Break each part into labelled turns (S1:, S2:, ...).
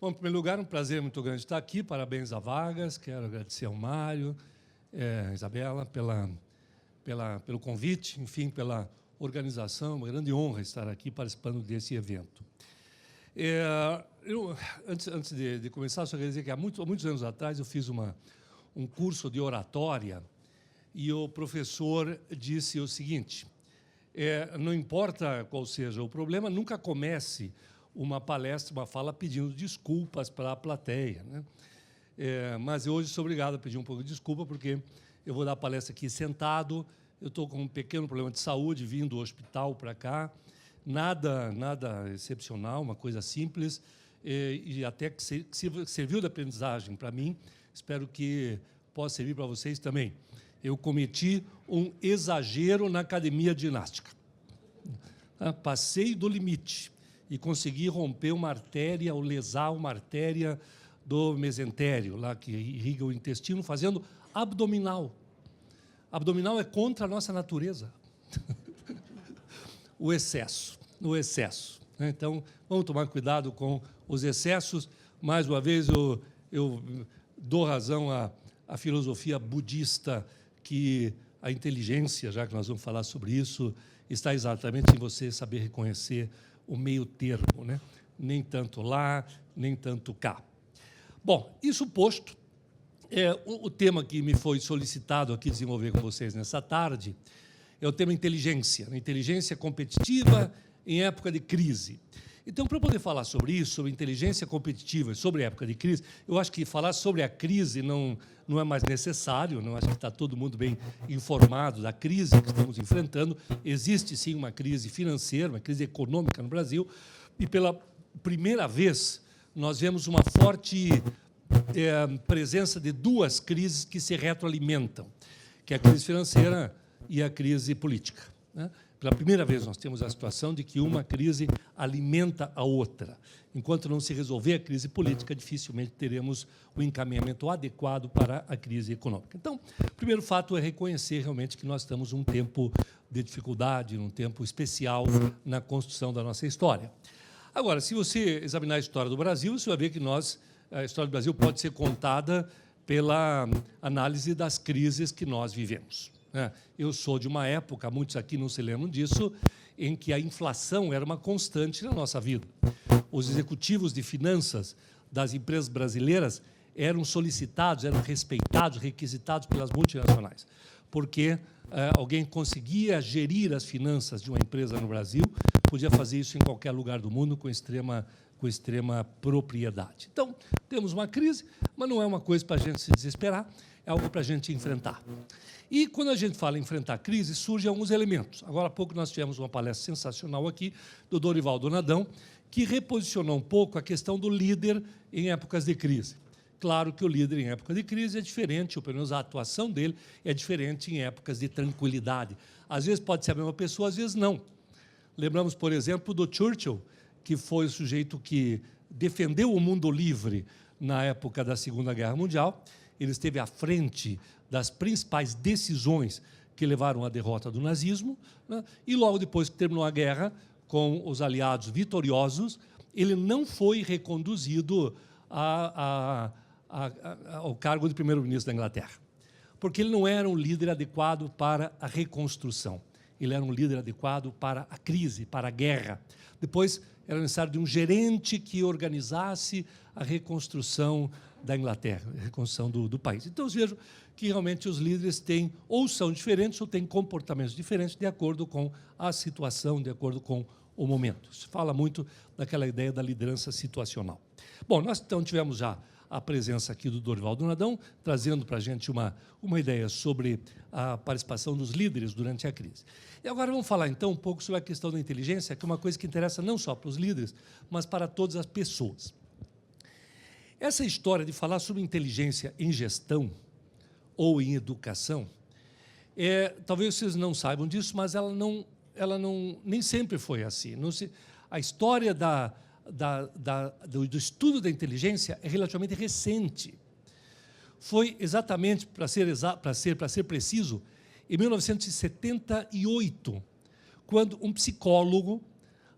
S1: Bom, em primeiro lugar, um prazer muito grande estar aqui. Parabéns a Vargas. Quero agradecer ao Mário, Isabela, pelo convite, enfim, pela organização. Uma grande honra estar aqui participando desse evento. Antes de começar, só queria dizer que há muitos anos atrás eu fiz um curso de oratória e o professor disse o seguinte: não importa qual seja o problema, nunca comece uma palestra, uma fala pedindo desculpas para a plateia, né? Mas hoje sou obrigado a pedir um pouco de desculpa, porque eu vou dar a palestra aqui sentado, eu estou com um pequeno problema de saúde, vindo do hospital para cá, nada excepcional, uma coisa simples, e até que serviu de aprendizagem para mim, espero que possa servir para vocês também. Eu cometi um exagero na academia de ginástica. Passei do limite e consegui romper uma artéria, ou lesar uma artéria do mesentério, lá que irriga o intestino, fazendo abdominal. Abdominal é contra a nossa natureza. O excesso. Então, vamos tomar cuidado com os excessos. Mais uma vez, eu dou razão à filosofia budista, que a inteligência, já que nós vamos falar sobre isso, está exatamente em você saber reconhecer o meio termo, né? Nem tanto lá, nem tanto cá. Bom, isso posto, o tema que me foi solicitado aqui desenvolver com vocês nessa tarde é o tema inteligência competitiva em época de crise. Então, para eu poder falar sobre isso, sobre inteligência competitiva e sobre época de crise, eu acho que falar sobre a crise não é mais necessário, não acho que está todo mundo bem informado da crise que estamos enfrentando. Existe, sim, uma crise financeira, uma crise econômica no Brasil, e pela primeira vez nós vemos uma forte presença de duas crises que se retroalimentam, que é a crise financeira e a crise política, né? Pela primeira vez, nós temos a situação de que uma crise alimenta a outra. Enquanto não se resolver a crise política, dificilmente teremos o encaminhamento adequado para a crise econômica. Então, o primeiro fato é reconhecer realmente que nós estamos num tempo de dificuldade, num tempo especial na construção da nossa história. Agora, se você examinar a história do Brasil, você vai ver que a história do Brasil pode ser contada pela análise das crises que nós vivemos. Eu sou de uma época, muitos aqui não se lembram disso, em que a inflação era uma constante na nossa vida. Os executivos de finanças das empresas brasileiras eram solicitados, eram respeitados, requisitados pelas multinacionais, porque alguém conseguia gerir as finanças de uma empresa no Brasil, podia fazer isso em qualquer lugar do mundo com extrema propriedade. Então, temos uma crise, mas não é uma coisa para a gente se desesperar, é algo para a gente enfrentar. E, quando a gente fala em enfrentar a crise, surgem alguns elementos. Agora há pouco nós tivemos uma palestra sensacional aqui do Dorival Donadão, que reposicionou um pouco a questão do líder em épocas de crise. Claro que o líder em época de crise é diferente, ou pelo menos a atuação dele é diferente em épocas de tranquilidade. Às vezes pode ser a mesma pessoa, às vezes não. Lembramos, por exemplo, do Churchill, que foi o sujeito que defendeu o mundo livre na época da Segunda Guerra Mundial. Ele esteve à frente das principais decisões que levaram à derrota do nazismo, né? E logo depois que terminou a guerra, com os aliados vitoriosos, ele não foi reconduzido ao cargo de primeiro-ministro da Inglaterra, porque ele não era um líder adequado para a reconstrução. Ele era um líder adequado para a crise, para a guerra. Depois, era necessário de um gerente que organizasse a reconstrução da Inglaterra, a reconstrução do país. Então, eu vejo que realmente os líderes têm, ou são diferentes, ou têm comportamentos diferentes, de acordo com a situação, de acordo com o momento. Se fala muito daquela ideia da liderança situacional. Bom, nós então tivemos já a presença aqui do Dorival Donadão, trazendo para a gente uma ideia sobre a participação dos líderes durante a crise. E agora vamos falar, então, um pouco sobre a questão da inteligência, que é uma coisa que interessa não só para os líderes, mas para todas as pessoas. Essa história de falar sobre inteligência em gestão ou em educação, talvez vocês não saibam disso, mas ela nem sempre foi assim. A história do estudo da inteligência é relativamente recente. Foi exatamente, para ser preciso, em 1978, quando um psicólogo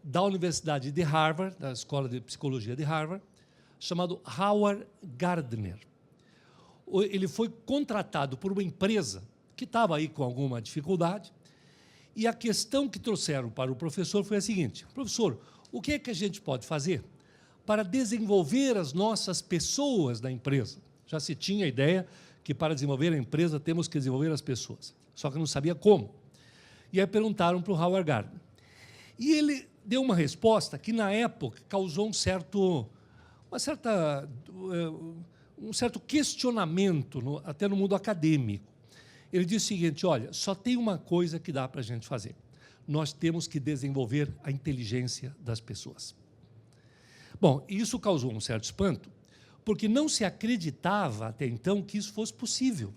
S1: da Universidade de Harvard, da Escola de Psicologia de Harvard, chamado Howard Gardner. Ele foi contratado por uma empresa que estava aí com alguma dificuldade, e a questão que trouxeram para o professor foi a seguinte: professor, o que é que a gente pode fazer para desenvolver as nossas pessoas da empresa? Já se tinha a ideia que para desenvolver a empresa temos que desenvolver as pessoas, só que não sabia como. E aí perguntaram para o Howard Gardner. E ele deu uma resposta que, na época, causou um certo questionamento, até no mundo acadêmico. Ele disse o seguinte: olha, só tem uma coisa que dá para a gente fazer. Nós temos que desenvolver a inteligência das pessoas. Bom, isso causou um certo espanto, porque não se acreditava até então que isso fosse possível.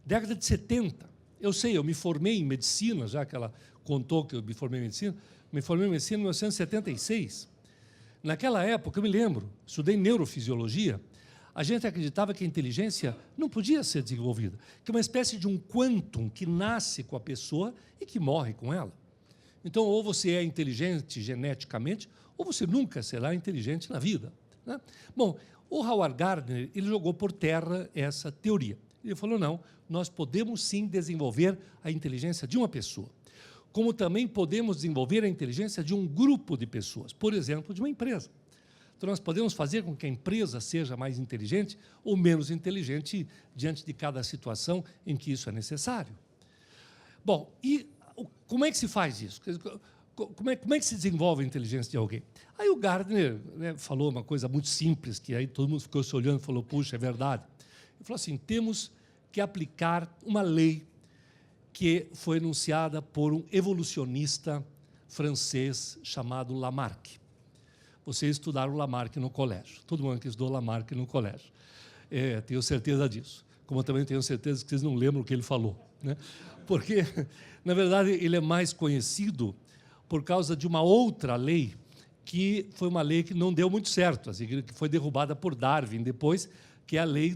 S1: Década de 70, eu sei, eu me formei em medicina, já que ela contou que eu me formei em medicina em 1976. Naquela época, eu me lembro, estudei neurofisiologia, a gente acreditava que a inteligência não podia ser desenvolvida, que é uma espécie de um quantum que nasce com a pessoa e que morre com ela. Então, ou você é inteligente geneticamente, ou você nunca será inteligente na vida, né? Bom, o Howard Gardner, ele jogou por terra essa teoria. Ele falou: não, nós podemos sim desenvolver a inteligência de uma pessoa, como também podemos desenvolver a inteligência de um grupo de pessoas, por exemplo, de uma empresa. Então, nós podemos fazer com que a empresa seja mais inteligente ou menos inteligente diante de cada situação em que isso é necessário. Bom, e como é que se faz isso? Como é que se desenvolve a inteligência de alguém? Aí o Gardner, né, falou uma coisa muito simples, que aí todo mundo ficou se olhando e falou: puxa, é verdade. Ele falou assim: temos que aplicar uma lei que foi enunciada por um evolucionista francês chamado Lamarck. Vocês estudaram Lamarck no colégio. Todo mundo que estudou Lamarck no colégio. Tenho certeza disso. Como eu também tenho certeza que vocês não lembram o que ele falou, né? Porque, na verdade, ele é mais conhecido por causa de uma outra lei, que foi uma lei que não deu muito certo, assim, que foi derrubada por Darwin depois, que é a lei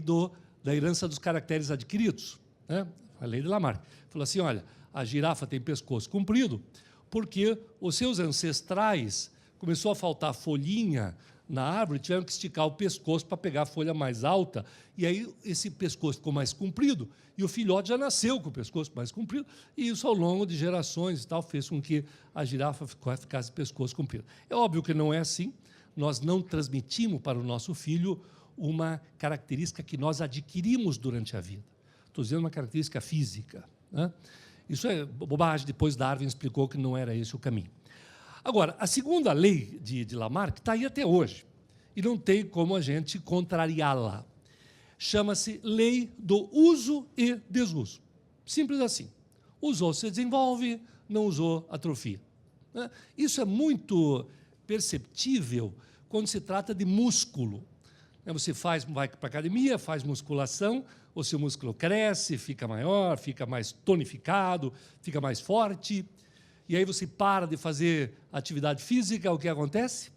S1: da herança dos caracteres adquiridos, né? A lei de Lamarck. Falou assim: olha, a girafa tem pescoço comprido porque os seus ancestrais começou a faltar folhinha na árvore, tiveram que esticar o pescoço para pegar a folha mais alta, e aí esse pescoço ficou mais comprido, e o filhote já nasceu com o pescoço mais comprido, e isso ao longo de gerações e tal fez com que a girafa ficasse pescoço comprido. É óbvio que não é assim, nós não transmitimos para o nosso filho uma característica que nós adquirimos durante a vida. Estou dizendo uma característica física, né? Isso é bobagem, depois Darwin explicou que não era esse o caminho. Agora, a segunda lei de Lamarck está aí até hoje, e não tem como a gente contrariá-la. Chama-se lei do uso e desuso. Simples assim. Usou, se desenvolve, não usou, atrofia, né? Isso é muito perceptível quando se trata de músculo. Você vai para a academia, faz musculação, o seu músculo cresce, fica maior, fica mais tonificado, fica mais forte. E aí você para de fazer atividade física, o que acontece?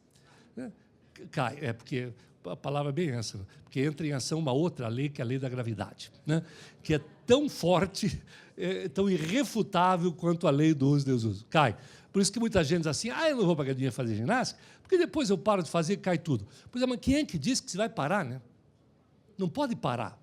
S1: Cai. É porque a palavra é bem essa, porque entra em ação uma outra lei, que é a lei da gravidade, né? Que é tão forte, tão irrefutável quanto a lei do uso e desuso. Cai. Por isso que muita gente diz assim: eu não vou para a academia fazer ginástica, porque depois eu paro de fazer e cai tudo. Pois é, mas quem é que diz que você vai parar, né? Não pode parar.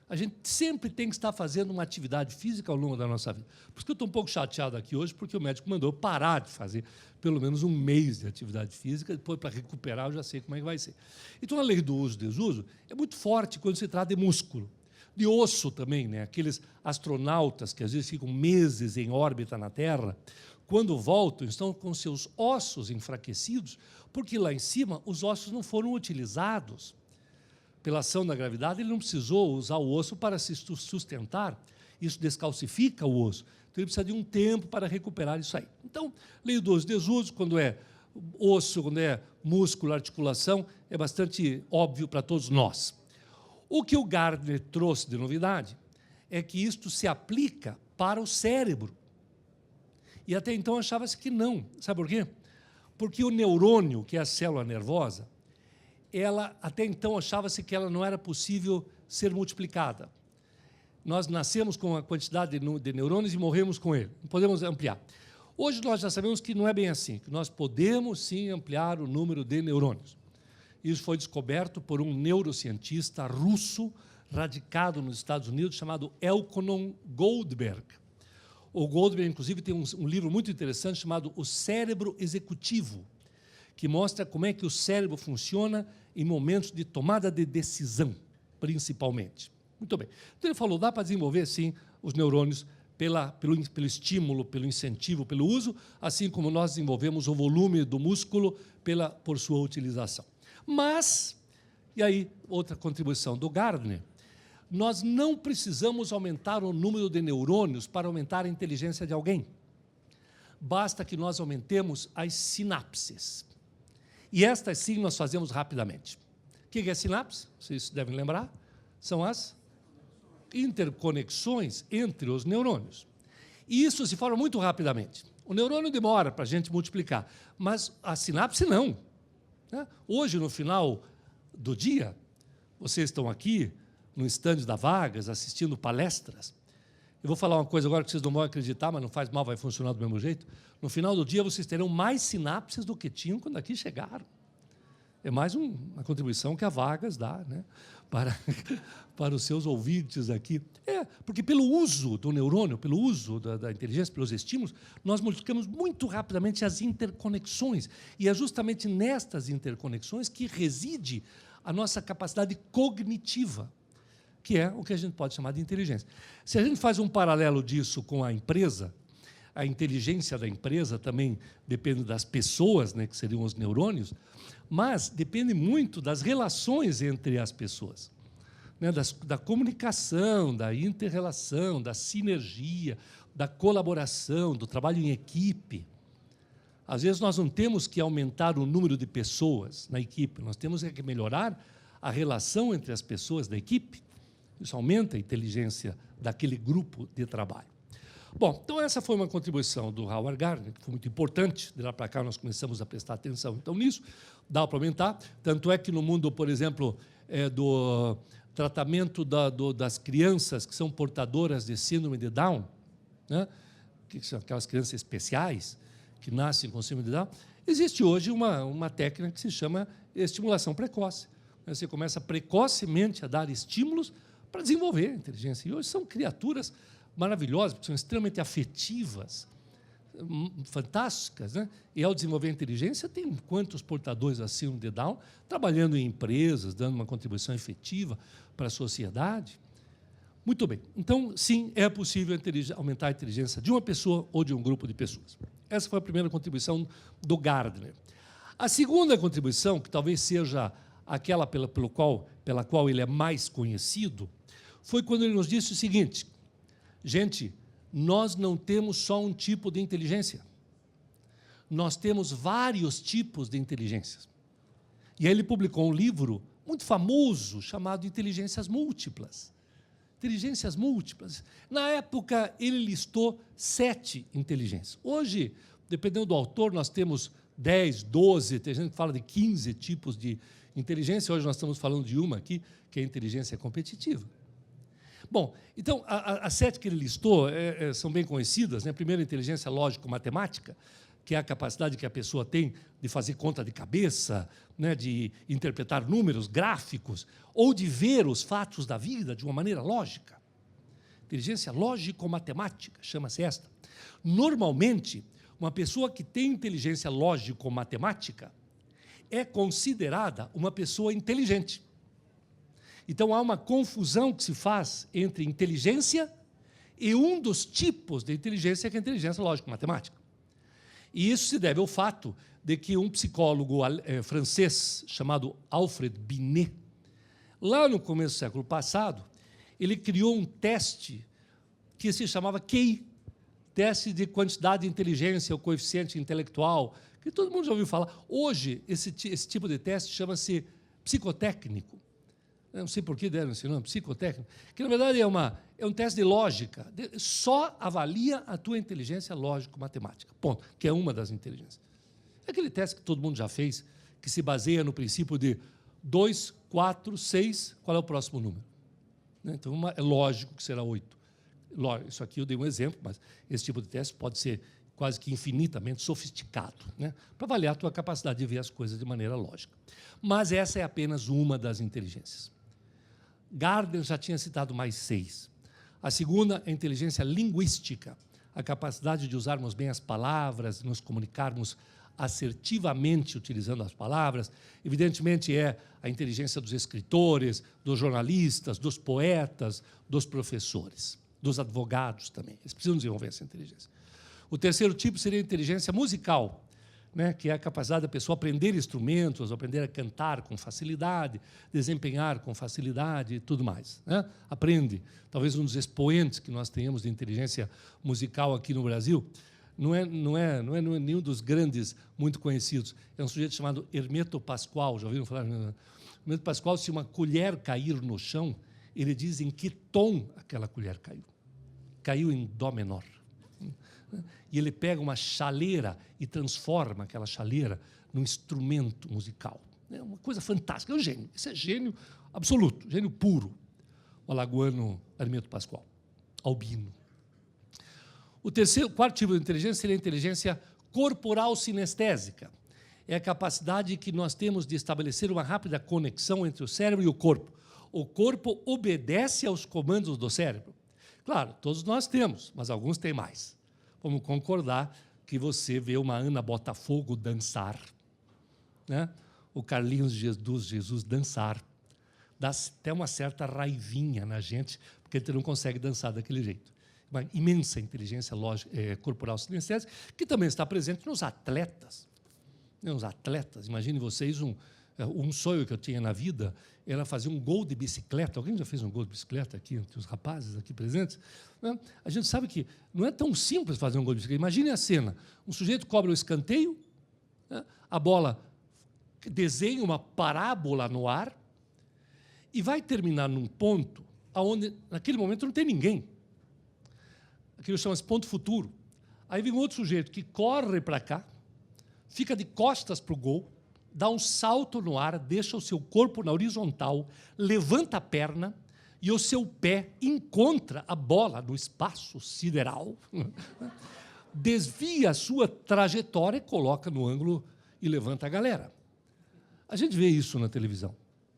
S1: A gente sempre tem que estar fazendo uma atividade física ao longo da nossa vida. Por isso que eu estou um pouco chateado aqui hoje, porque o médico mandou parar de fazer pelo menos um mês de atividade física, depois, para recuperar, eu já sei como é que vai ser. Então, a lei do uso e desuso é muito forte quando se trata de músculo. De osso também, né? Aqueles astronautas que às vezes ficam meses em órbita na Terra, quando voltam, estão com seus ossos enfraquecidos, porque lá em cima os ossos não foram utilizados. Pela ação da gravidade, ele não precisou usar o osso para se sustentar. Isso descalcifica o osso. Então, ele precisa de um tempo para recuperar isso aí. Então, lei do uso e desuso, quando é osso, quando é músculo, articulação, é bastante óbvio para todos nós. O que o Gardner trouxe de novidade é que isto se aplica para o cérebro. E até então achava-se que não. Sabe por quê? Porque o neurônio, que é a célula nervosa, ela, até então, achava-se que ela não era possível ser multiplicada. Nós nascemos com a quantidade de neurônios e morremos com ele. Não podemos ampliar. Hoje nós já sabemos que não é bem assim, que nós podemos sim ampliar o número de neurônios. Isso foi descoberto por um neurocientista russo radicado nos Estados Unidos chamado Elkhonon Goldberg. O Goldberg, inclusive, tem um livro muito interessante chamado O Cérebro Executivo, que mostra como é que o cérebro funciona em momentos de tomada de decisão, principalmente. Muito bem. Então, ele falou, dá para desenvolver, sim, os neurônios pelo estímulo, pelo incentivo, pelo uso, assim como nós desenvolvemos o volume do músculo por sua utilização. Mas, e aí, outra contribuição do Gardner, nós não precisamos aumentar o número de neurônios para aumentar a inteligência de alguém. Basta que nós aumentemos as sinapses. E estas, sim, nós fazemos rapidamente. O que é sinapse? Vocês devem lembrar. São as interconexões entre os neurônios. E isso se forma muito rapidamente. O neurônio demora para a gente multiplicar, mas a sinapse não. Né? Hoje, no final do dia, vocês estão aqui no estande da Vargas, assistindo palestras. Eu vou falar uma coisa agora que vocês não vão acreditar, mas não faz mal, vai funcionar do mesmo jeito. No final do dia, vocês terão mais sinapses do que tinham quando aqui chegaram. É mais uma contribuição que a Vargas dá, né, para os seus ouvintes aqui. Porque pelo uso do neurônio, pelo uso da inteligência, pelos estímulos, nós multiplicamos muito rapidamente as interconexões. E é justamente nestas interconexões que reside a nossa capacidade cognitiva, que é o que a gente pode chamar de inteligência. Se a gente faz um paralelo disso com a empresa, a inteligência da empresa também depende das pessoas, né, que seriam os neurônios, mas depende muito das relações entre as pessoas, né, da comunicação, da inter-relação, da sinergia, da colaboração, do trabalho em equipe. Às vezes nós não temos que aumentar o número de pessoas na equipe, nós temos que melhorar a relação entre as pessoas da equipe. Isso aumenta a inteligência daquele grupo de trabalho. Bom, então essa foi uma contribuição do Howard Gardner, que foi muito importante. De lá para cá nós começamos a prestar atenção. Então, nisso, dá para aumentar. Tanto é que no mundo, por exemplo, do tratamento das crianças que são portadoras de síndrome de Down, né, que são aquelas crianças especiais que nascem com síndrome de Down, existe hoje uma técnica que se chama estimulação precoce. Você começa precocemente a dar estímulos para desenvolver a inteligência. E hoje são criaturas maravilhosas, porque são extremamente afetivas, fantásticas, né? E ao desenvolver a inteligência, tem quantos portadores assim de Down trabalhando em empresas, dando uma contribuição efetiva para a sociedade. Muito bem. Então, sim, é possível aumentar a inteligência de uma pessoa ou de um grupo de pessoas. Essa foi a primeira contribuição do Gardner. A segunda contribuição, que talvez seja aquela pela qual ele é mais conhecido, foi quando ele nos disse o seguinte: gente, nós não temos só um tipo de inteligência, nós temos vários tipos de inteligências. E aí ele publicou um livro muito famoso chamado Inteligências Múltiplas. Inteligências múltiplas. Na época, ele listou 7 inteligências. Hoje, dependendo do autor, nós temos 10, 12, tem gente que fala de 15 tipos de inteligência. Hoje nós estamos falando de uma aqui, que é a inteligência competitiva. Bom, então, as 7 que ele listou são bem conhecidas, né? Primeiro, a inteligência lógico-matemática, que é a capacidade que a pessoa tem de fazer conta de cabeça, né? De interpretar números, gráficos, ou de ver os fatos da vida de uma maneira lógica. Inteligência lógico-matemática, chama-se esta. Normalmente, uma pessoa que tem inteligência lógico-matemática é considerada uma pessoa inteligente. Então, há uma confusão que se faz entre inteligência e um dos tipos de inteligência, que é a inteligência lógico-matemática. E isso se deve ao fato de que um psicólogo francês chamado Alfred Binet, lá no começo do século passado, ele criou um teste que se chamava QI, teste de quantidade de inteligência, o coeficiente intelectual, que todo mundo já ouviu falar. Hoje, esse tipo de teste chama-se psicotécnico. Eu não sei por que deram esse nome, psicotécnico, que, na verdade, é um teste de lógica. Só avalia a tua inteligência lógico-matemática, ponto, que é uma das inteligências. É aquele teste que todo mundo já fez, que se baseia no princípio de 2, 4, 6, qual é o próximo número? Então, é lógico que será 8. Isso aqui eu dei um exemplo, mas esse tipo de teste pode ser quase que infinitamente sofisticado, né, para avaliar a tua capacidade de ver as coisas de maneira lógica. Mas essa é apenas uma das inteligências. Gardner já tinha citado mais 6. A segunda é a inteligência linguística, a capacidade de usarmos bem as palavras, nos comunicarmos assertivamente utilizando as palavras. Evidentemente, é a inteligência dos escritores, dos jornalistas, dos poetas, dos professores, dos advogados também. Eles precisam desenvolver essa inteligência. O terceiro tipo seria a inteligência musical, né, que é a capacidade da pessoa aprender instrumentos, aprender a cantar com facilidade, desempenhar com facilidade e tudo mais, né? Aprende. Talvez um dos expoentes que nós tenhamos de inteligência musical aqui no Brasil não é nenhum dos grandes muito conhecidos. É um sujeito chamado Hermeto Pascoal. Já ouviram falar? Hermeto Pascoal, se uma colher cair no chão, ele diz em que tom aquela colher caiu. Caiu em dó menor. E ele pega uma chaleira e transforma aquela chaleira num instrumento musical. É uma coisa fantástica, é um gênio. Esse é gênio absoluto, gênio puro. O alagoano Hermeto Pascoal, albino. O quarto tipo de inteligência seria a inteligência corporal sinestésica. É a capacidade que nós temos de estabelecer uma rápida conexão entre o cérebro e o corpo. O corpo obedece aos comandos do cérebro. Claro, todos nós temos, mas alguns têm mais. Vamos concordar que você vê uma Ana Botafogo dançar, né? O Carlinhos Jesus dançar, dá até uma certa raivinha na gente, porque ele não consegue dançar daquele jeito. Uma imensa inteligência corporal sinestésica, que também está presente nos atletas. Os atletas, imaginem vocês, um sonho que eu tinha na vida era fazer um gol de bicicleta. Alguém já fez um gol de bicicleta aqui, entre os rapazes aqui presentes? A gente sabe que não é tão simples fazer um gol de bicicleta. Imagine a cena, um sujeito cobra o escanteio, né, a bola desenha uma parábola no ar e vai terminar num ponto onde, naquele momento, não tem ninguém. Aquilo chama-se ponto futuro. Aí vem um outro sujeito que corre para cá, fica de costas para o gol, dá um salto no ar, deixa o seu corpo na horizontal, levanta a perna e o seu pé encontra a bola no espaço sideral, desvia a sua trajetória e coloca no ângulo e levanta a galera. A gente vê isso na televisão,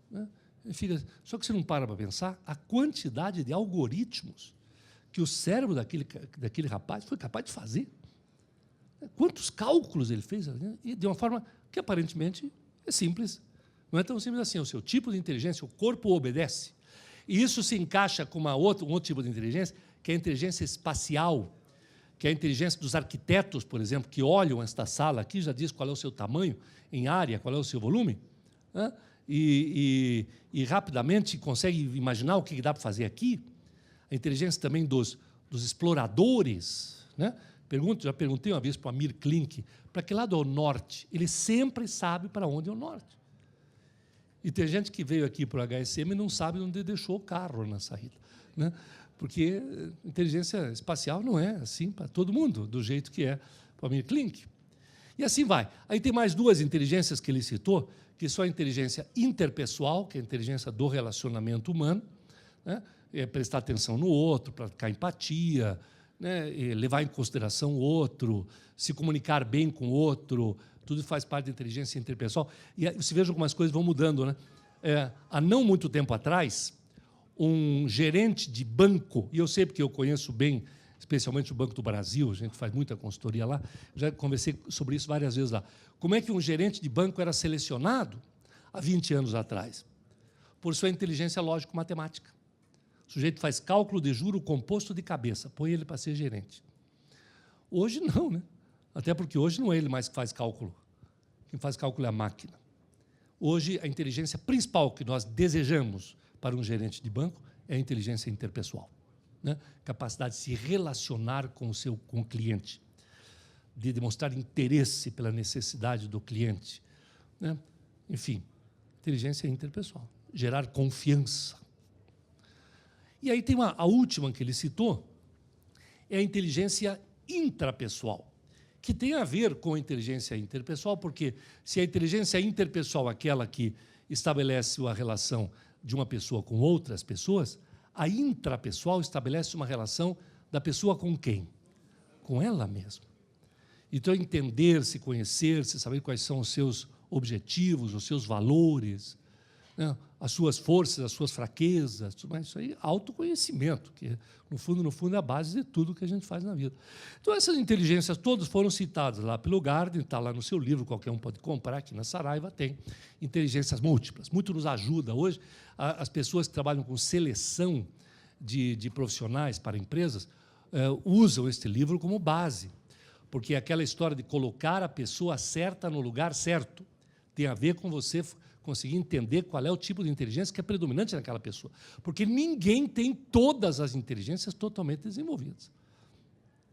S1: né? Só que você não para pensar a quantidade de algoritmos que o cérebro daquele rapaz foi capaz de fazer. Quantos cálculos ele fez, né? E de uma forma que aparentemente é simples. Não é tão simples assim. O seu tipo de inteligência, o corpo obedece. E isso se encaixa com um outro tipo de inteligência, que é a inteligência espacial, que é a inteligência dos arquitetos, por exemplo, que olham esta sala aqui, já diz qual é o seu tamanho em área, qual é o seu volume, né? E rapidamente consegue imaginar o que dá para fazer aqui. A inteligência também dos exploradores, né? Já perguntei uma vez para o Amir Klink, para que lado é o norte? Ele sempre sabe para onde é o norte. E tem gente que veio aqui para o HSM e não sabe onde deixou o carro na saída, né? Porque inteligência espacial não é assim para todo mundo, do jeito que é para o Amir Klink. E assim vai. Aí tem mais 2 inteligências que ele citou, que são a inteligência interpessoal, que é a inteligência do relacionamento humano, né? É prestar atenção no outro, praticar empatia, né? Levar em consideração o outro, se comunicar bem com o outro, tudo faz parte da inteligência interpessoal. E você veja como as coisas vão mudando, né? Há não muito tempo atrás, um gerente de banco, e eu sei porque eu conheço bem, especialmente o Banco do Brasil, a gente faz muita consultoria lá, já conversei sobre isso várias vezes lá. Como é que um gerente de banco era selecionado há 20 anos atrás? Por sua inteligência lógico-matemática. O sujeito faz cálculo de juro composto de cabeça, põe ele para ser gerente. Hoje não, né? Até porque hoje não é ele mais que faz cálculo. Quem faz cálculo é a máquina. Hoje, a inteligência principal que nós desejamos para um gerente de banco é a inteligência interpessoal, né? Capacidade de se relacionar com o cliente, de demonstrar interesse pela necessidade do cliente, né? Enfim, inteligência interpessoal, gerar confiança. E aí tem a última que ele citou, é a inteligência intrapessoal, que tem a ver com a inteligência interpessoal, porque se a inteligência interpessoal é aquela que estabelece a relação de uma pessoa com outras pessoas, a intrapessoal estabelece uma relação da pessoa com quem? Com ela mesma. Então, entender-se, conhecer-se, saber quais são os seus objetivos, os seus valores, né? As suas forças, as suas fraquezas, tudo mais. Isso aí é autoconhecimento, que, no fundo, é a base de tudo que a gente faz na vida. Então, essas inteligências todas foram citadas lá pelo Gardner, está lá no seu livro, qualquer um pode comprar, aqui na Saraiva tem inteligências múltiplas. Muito nos ajuda hoje, as pessoas que trabalham com seleção de profissionais para empresas, usam este livro como base, porque é aquela história de colocar a pessoa certa no lugar certo tem a ver com você conseguir entender qual é o tipo de inteligência que é predominante naquela pessoa. Porque ninguém tem todas as inteligências totalmente desenvolvidas.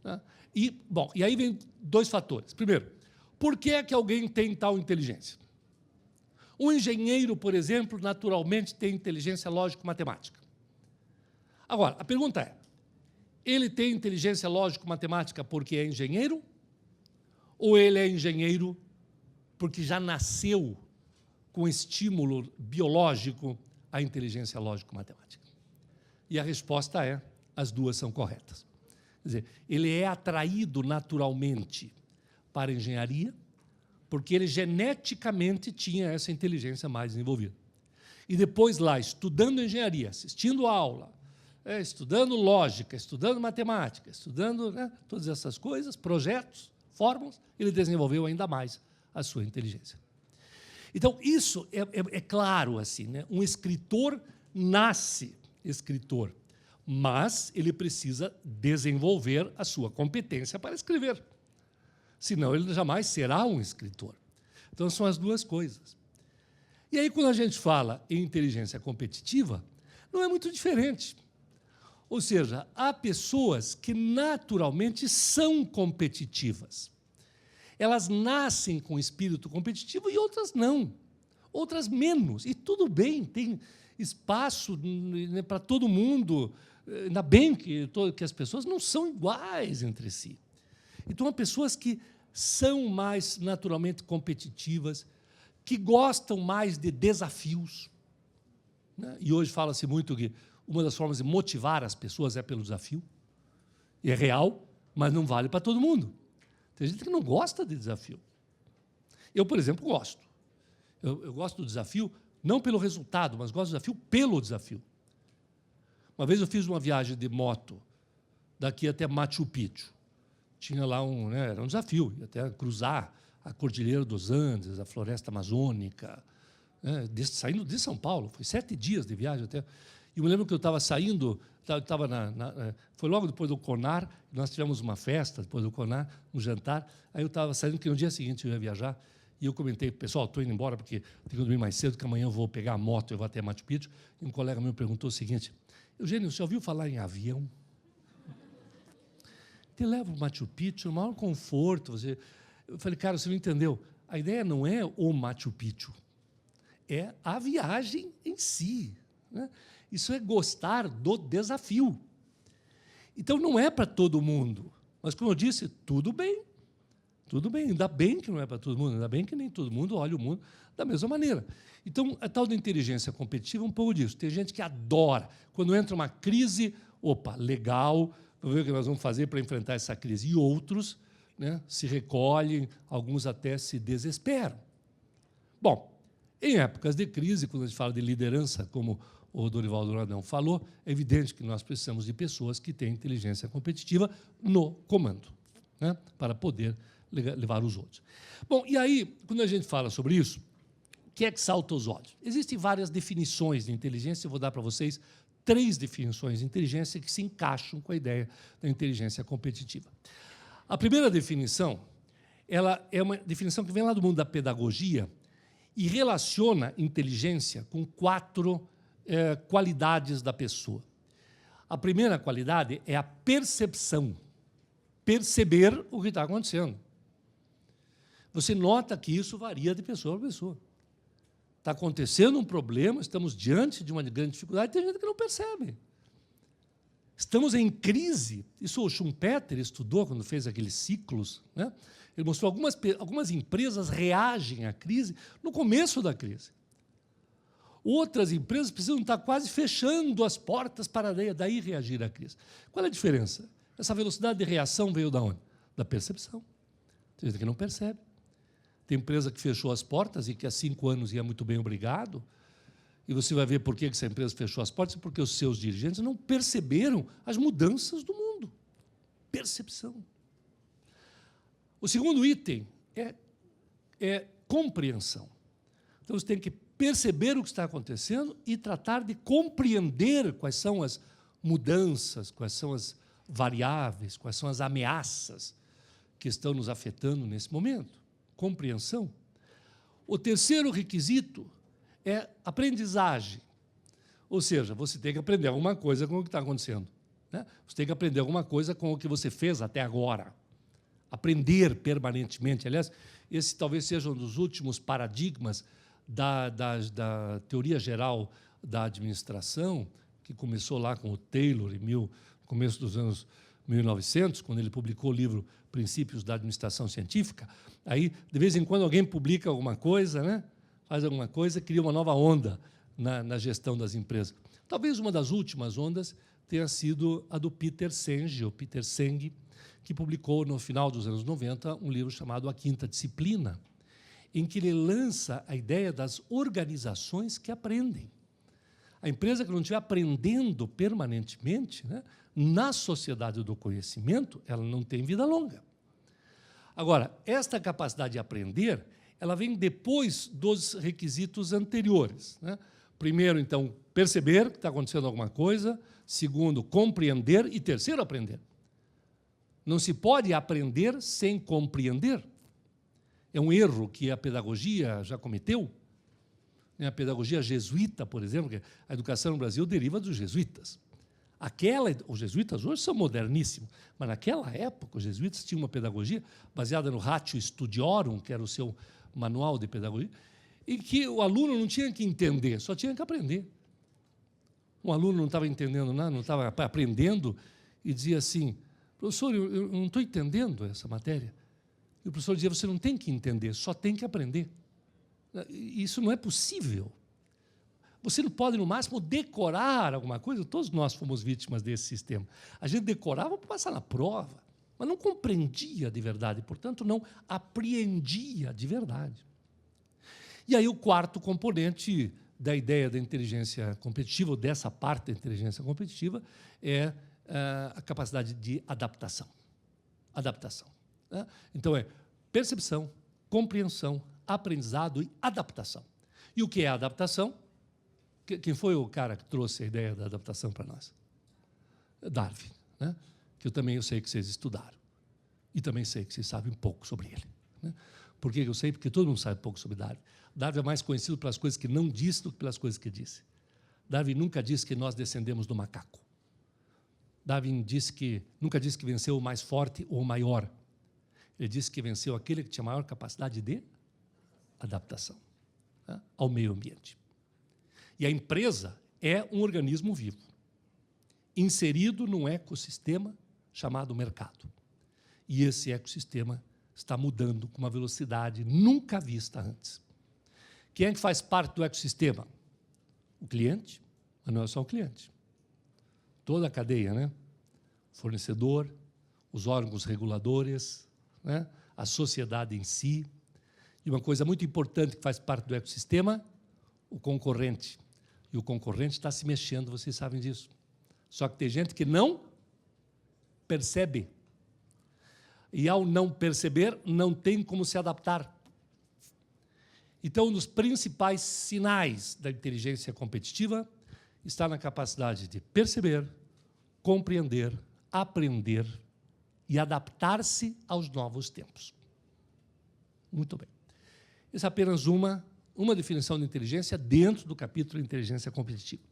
S1: Tá? E aí vem dois fatores. Primeiro, por que é que alguém tem tal inteligência? Um engenheiro, por exemplo, naturalmente tem inteligência lógico-matemática. Agora, a pergunta é, ele tem inteligência lógico-matemática porque é engenheiro? Ou ele é engenheiro porque já nasceu com estímulo biológico à inteligência lógico-matemática? E a resposta é, as duas são corretas. Quer dizer, ele é atraído naturalmente para a engenharia porque ele geneticamente tinha essa inteligência mais desenvolvida. E depois lá, estudando engenharia, assistindo a aula, estudando lógica, estudando matemática, estudando, né, todas essas coisas, projetos, fórmulas, ele desenvolveu ainda mais a sua inteligência. Então, isso é claro, assim, né? Um escritor nasce escritor, mas ele precisa desenvolver a sua competência para escrever. Senão, ele jamais será um escritor. Então, são as duas coisas. E aí, quando a gente fala em inteligência competitiva, não é muito diferente. Ou seja, há pessoas que naturalmente são competitivas. Elas nascem com espírito competitivo e outras não, outras menos. E tudo bem, tem espaço, né, para todo mundo. Ainda bem que as pessoas não são iguais entre si. Então, há pessoas que são mais naturalmente competitivas, que gostam mais de desafios, né? E hoje fala-se muito que uma das formas de motivar as pessoas é pelo desafio. E é real, mas não vale para todo mundo. Tem gente que não gosta de desafio. Eu, por exemplo, gosto. Eu gosto do desafio não pelo resultado, mas gosto do desafio pelo desafio. Uma vez eu fiz uma viagem de moto daqui até Machu Picchu. Tinha lá era um desafio, até cruzar a Cordilheira dos Andes, a Floresta Amazônica, né, saindo de São Paulo. Foi 7 dias de viagem até. E eu me lembro que eu estava saindo, foi logo depois do CONAR, nós tivemos uma festa depois do CONAR, um jantar, aí eu estava saindo, porque no dia seguinte eu ia viajar, e eu comentei, pessoal, estou indo embora porque tenho que dormir mais cedo, que amanhã eu vou pegar a moto, eu vou até Machu Picchu, e um colega meu perguntou o seguinte, Eugênio, você ouviu falar em avião? Te leva para Machu Picchu, no maior conforto. Eu falei, cara, você não entendeu, a ideia não é o Machu Picchu, é a viagem em si, né? Isso é gostar do desafio. Então, não é para todo mundo. Mas, como eu disse, tudo bem. Tudo bem. Ainda bem que não é para todo mundo. Ainda bem que nem todo mundo olha o mundo da mesma maneira. Então, a tal da inteligência competitiva é um pouco disso. Tem gente que adora. Quando entra uma crise, opa, legal, vamos ver o que nós vamos fazer para enfrentar essa crise. E outros, né, se recolhem, alguns até se desesperam. Bom, em épocas de crise, quando a gente fala de liderança, como o Dorival Douradão falou, é evidente que nós precisamos de pessoas que têm inteligência competitiva no comando, né, para poder levar os outros. Bom, e aí, quando a gente fala sobre isso, o que é que salta aos olhos? Existem várias definições de inteligência, eu vou dar para vocês 3 definições de inteligência que se encaixam com a ideia da inteligência competitiva. A primeira definição, ela é uma definição que vem lá do mundo da pedagogia e relaciona inteligência com 4 qualidades da pessoa. A primeira qualidade é a percepção. Perceber o que está acontecendo. Você nota que isso varia de pessoa para pessoa. Está acontecendo um problema, estamos diante de uma grande dificuldade, tem gente que não percebe. Estamos em crise. Isso o Schumpeter estudou quando fez aqueles ciclos, né? Ele mostrou algumas empresas reagem à crise no começo da crise. Outras empresas precisam estar quase fechando as portas para daí reagir à crise. Qual é a diferença? Essa velocidade de reação veio de onde? Da percepção. Tem gente que não percebe. Tem empresa que fechou as portas e que há 5 anos ia muito bem, obrigado. E você vai ver por que essa empresa fechou as portas, porque os seus dirigentes não perceberam as mudanças do mundo. Percepção. O segundo item é compreensão. Então, você tem que perceber o que está acontecendo e tratar de compreender quais são as mudanças, quais são as variáveis, quais são as ameaças que estão nos afetando nesse momento. Compreensão. O terceiro requisito é aprendizagem. Ou seja, você tem que aprender alguma coisa com o que está acontecendo, né? Você tem que aprender alguma coisa com o que você fez até agora. Aprender permanentemente. Aliás, esse talvez seja um dos últimos paradigmas da teoria geral da administração, que começou lá com o Taylor, no começo dos anos 1900, quando ele publicou o livro Princípios da Administração Científica. Aí, de vez em quando, alguém publica alguma coisa, né? Faz alguma coisa, cria uma nova onda na gestão das empresas. Talvez uma das últimas ondas tenha sido a do Peter Senge, que publicou, no final dos anos 90, um livro chamado A Quinta Disciplina, em que ele lança a ideia das organizações que aprendem. A empresa que não estiver aprendendo permanentemente, né, na sociedade do conhecimento, ela não tem vida longa. Agora, esta capacidade de aprender, ela vem depois dos requisitos anteriores, né? Primeiro, então, perceber que está acontecendo alguma coisa. Segundo, compreender. E terceiro, aprender. Não se pode aprender sem compreender. É um erro que a pedagogia já cometeu. A pedagogia jesuíta, por exemplo, que a educação no Brasil deriva dos jesuítas. Os jesuítas hoje são moderníssimos, mas naquela época os jesuítas tinham uma pedagogia baseada no Ratio Studiorum, que era o seu manual de pedagogia, em que o aluno não tinha que entender, só tinha que aprender. Um aluno não estava entendendo nada, não estava aprendendo, e dizia assim: professor, eu não estou entendendo essa matéria. E o professor dizia: você não tem que entender, só tem que aprender. Isso não é possível. Você não pode, no máximo, decorar alguma coisa. Todos nós fomos vítimas desse sistema. A gente decorava para passar na prova, mas não compreendia de verdade, portanto, não apreendia de verdade. E aí o quarto componente da ideia da inteligência competitiva, ou dessa parte da inteligência competitiva, é a capacidade de adaptação. Adaptação, né? Então, é percepção, compreensão, aprendizado e adaptação. E o que é a adaptação? Quem foi o cara que trouxe a ideia da adaptação para nós? Darwin, né? Que eu sei que vocês estudaram. E também sei que vocês sabem pouco sobre ele, né? Por que eu sei? Porque todo mundo sabe pouco sobre Darwin. Darwin é mais conhecido pelas coisas que não disse do que pelas coisas que disse. Darwin nunca disse que nós descendemos do macaco. Darwin nunca disse que venceu o mais forte ou o maior. Ele disse que venceu aquele que tinha maior capacidade de adaptação, né, ao meio ambiente. E a empresa é um organismo vivo, inserido num ecossistema chamado mercado. E esse ecossistema está mudando com uma velocidade nunca vista antes. Quem é que faz parte do ecossistema? O cliente, mas não é só o cliente. Toda a cadeia, né? Fornecedor, os órgãos reguladores, né? A sociedade em si. E uma coisa muito importante que faz parte do ecossistema, o concorrente. E o concorrente está se mexendo, vocês sabem disso. Só que tem gente que não percebe. E, ao não perceber, não tem como se adaptar. Então, um dos principais sinais da inteligência competitiva está na capacidade de perceber, compreender, aprender e adaptar-se aos novos tempos. Muito bem. Essa é apenas uma definição de inteligência dentro do capítulo Inteligência Competitiva.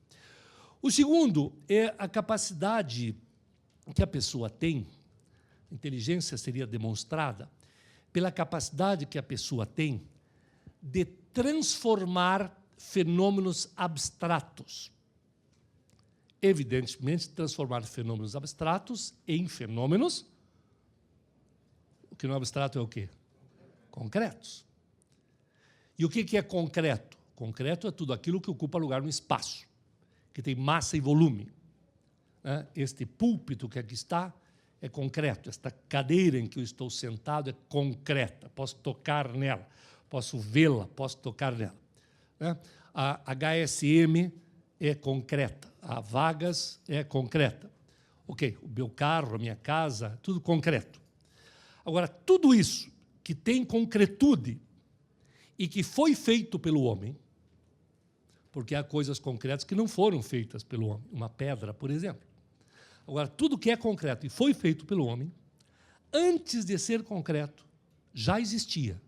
S1: O segundo é a capacidade que a pessoa tem. A inteligência seria demonstrada pela capacidade que a pessoa tem de transformar fenômenos abstratos. Evidentemente, transformar fenômenos abstratos em fenômenos. O que não é abstrato é o quê? Concretos. E o que é concreto? Concreto é tudo aquilo que ocupa lugar no espaço, que tem massa e volume. Este púlpito que aqui está é concreto. Esta cadeira em que eu estou sentado é concreta. Posso tocar nela, posso vê-la, posso tocar nela. Né? A HSM é concreta. A Vagas é concreta. Ok, o meu carro, a minha casa, tudo concreto. Agora, tudo isso que tem concretude e que foi feito pelo homem, porque há coisas concretas que não foram feitas pelo homem, uma pedra, por exemplo. Agora, tudo que é concreto e foi feito pelo homem, antes de ser concreto, já existia,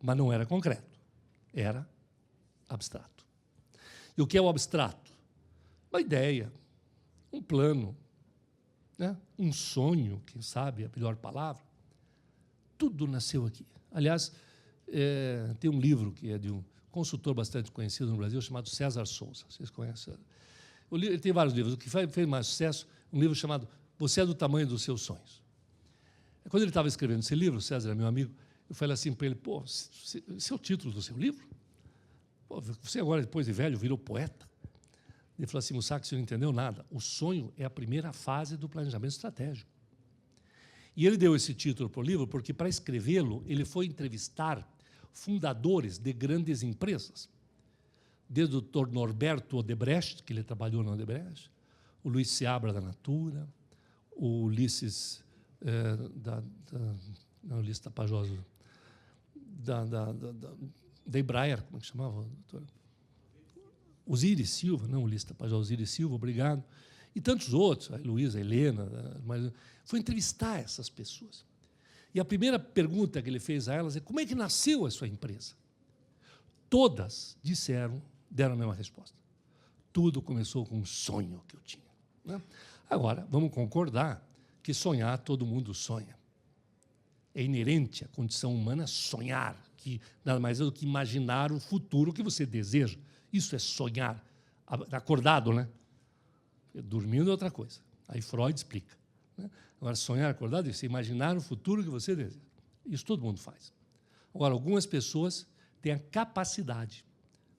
S1: mas não era concreto, era abstrato. E o que é o abstrato? Uma ideia, um plano, né? Um sonho, quem sabe a melhor palavra. Tudo nasceu aqui. Aliás, tem um livro que é de um consultor bastante conhecido no Brasil, chamado César Souza. Vocês conhecem? Ele tem vários livros. O que fez mais sucesso, um livro chamado Você é do Tamanho dos Seus Sonhos. Quando ele estava escrevendo esse livro, o César é meu amigo, eu falei assim para ele, pô, esse é o título do seu livro? Pô, você agora, depois de velho, virou poeta? Ele falou assim, Mussac, você não entendeu nada. O sonho é a primeira fase do planejamento estratégico. E ele deu esse título para o livro porque, para escrevê-lo, ele foi entrevistar fundadores de grandes empresas, desde o Dr. Norberto Odebrecht, que ele trabalhou na Odebrecht, o Luiz Seabra da Natura, o Ulisses Ulisses Tapajós, da Embraer, como é que chamava, doutor? Osíris Silva, não Ulisses Tapajós, Osíris Silva, obrigado, e tantos outros, a Luísa, a Helena, mas foi entrevistar essas pessoas. E a primeira pergunta que ele fez a elas é, como é que nasceu a sua empresa? Todas deram a mesma resposta. Tudo começou com um sonho que eu tinha. Né? Agora, vamos concordar que sonhar, todo mundo sonha. É inerente à condição humana sonhar, que nada mais é do que imaginar o futuro que você deseja. Isso é sonhar. Acordado, né? Dormindo é outra coisa. Aí Freud explica. Né? Agora, sonhar acordado é você imaginar o futuro que você deseja. Isso todo mundo faz. Agora, algumas pessoas têm a capacidade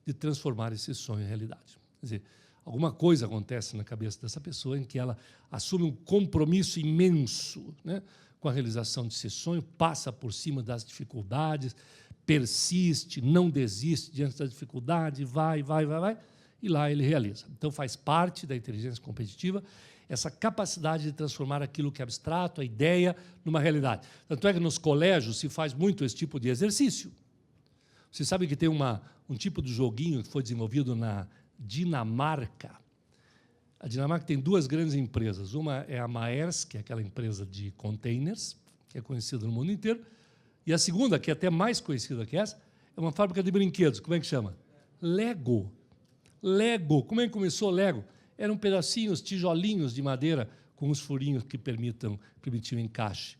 S1: de transformar esse sonho em realidade. Quer dizer, alguma coisa acontece na cabeça dessa pessoa em que ela assume um compromisso imenso, né, com a realização desse sonho, passa por cima das dificuldades, persiste, não desiste diante da dificuldade, vai, e lá ele realiza. Então, faz parte da inteligência competitiva essa capacidade de transformar aquilo que é abstrato, a ideia, numa realidade. Tanto é que nos colégios se faz muito esse tipo de exercício. Você sabe que tem um tipo de joguinho que foi desenvolvido na Dinamarca. A Dinamarca tem duas grandes empresas. Uma é a Maersk, que é aquela empresa de containers, que é conhecida no mundo inteiro. E a segunda, que é até mais conhecida que essa, é uma fábrica de brinquedos. Como é que chama? Lego. Lego. Como é que começou o Lego? Eram pedacinhos, tijolinhos de madeira com os furinhos que permitiam encaixe.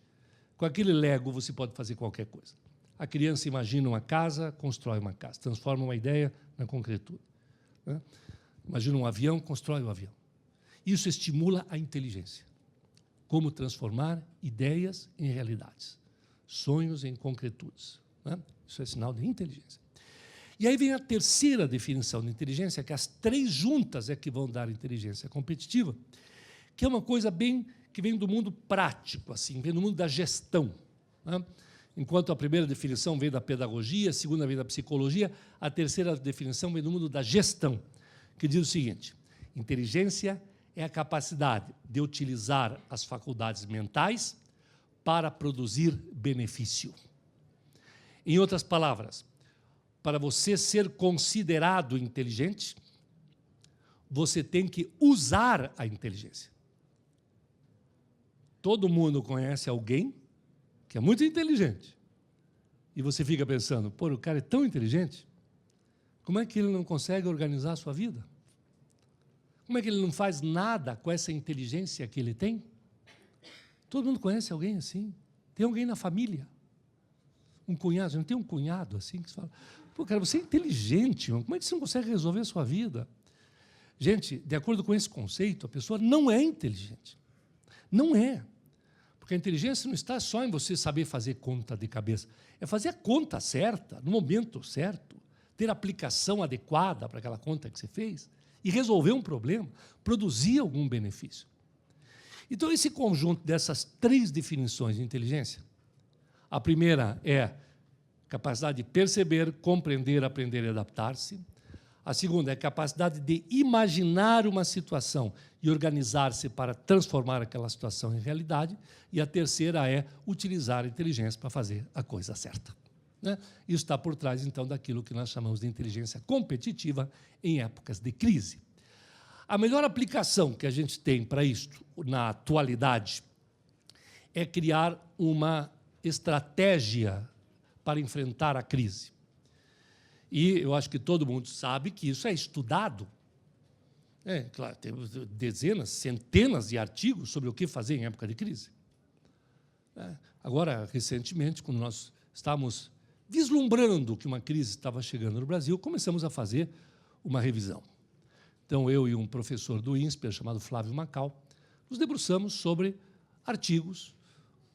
S1: Com aquele Lego você pode fazer qualquer coisa. A criança imagina uma casa, constrói uma casa, transforma uma ideia na concretude. Né? Imagina um avião, constrói um avião. Isso estimula a inteligência. Como transformar ideias em realidades, sonhos em concretudes. Né? Isso é sinal de inteligência. E aí vem a terceira definição de inteligência, que as três juntas é que vão dar inteligência competitiva, que é uma coisa bem que vem do mundo prático, assim, vem do mundo da gestão. Né? Enquanto a primeira definição vem da pedagogia, a segunda vem da psicologia, a terceira definição vem do mundo da gestão, que diz o seguinte: inteligência é a capacidade de utilizar as faculdades mentais para produzir benefício. Em outras palavras, para você ser considerado inteligente, você tem que usar a inteligência. Todo mundo conhece alguém que é muito inteligente. E você fica pensando, pô, o cara é tão inteligente, como é que ele não consegue organizar a sua vida? Como é que ele não faz nada com essa inteligência que ele tem? Todo mundo conhece alguém assim. Tem alguém na família. Um cunhado, não tem um cunhado assim que você fala, pô, cara, você é inteligente, como é que você não consegue resolver a sua vida? Gente, de acordo com esse conceito, a pessoa não é inteligente. Não é. Porque a inteligência não está só em você saber fazer conta de cabeça. É fazer a conta certa, no momento certo, ter a aplicação adequada para aquela conta que você fez e resolver um problema, produzir algum benefício. Então, esse conjunto dessas 3 definições de inteligência, a primeira é capacidade de perceber, compreender, aprender e adaptar-se. A segunda é a capacidade de imaginar uma situação e organizar-se para transformar aquela situação em realidade. E a terceira é utilizar a inteligência para fazer a coisa certa. Né? Isso está por trás, então, daquilo que nós chamamos de inteligência competitiva em épocas de crise. A melhor aplicação que a gente tem para isto, na atualidade, é criar uma estratégia para enfrentar a crise. E eu acho que todo mundo sabe que isso é estudado. Claro, temos dezenas, centenas de artigos sobre o que fazer em época de crise. Agora, recentemente, quando nós estávamos vislumbrando que uma crise estava chegando no Brasil, começamos a fazer uma revisão. Então, eu e um professor do INSPER, chamado Flávio Macau, nos debruçamos sobre artigos,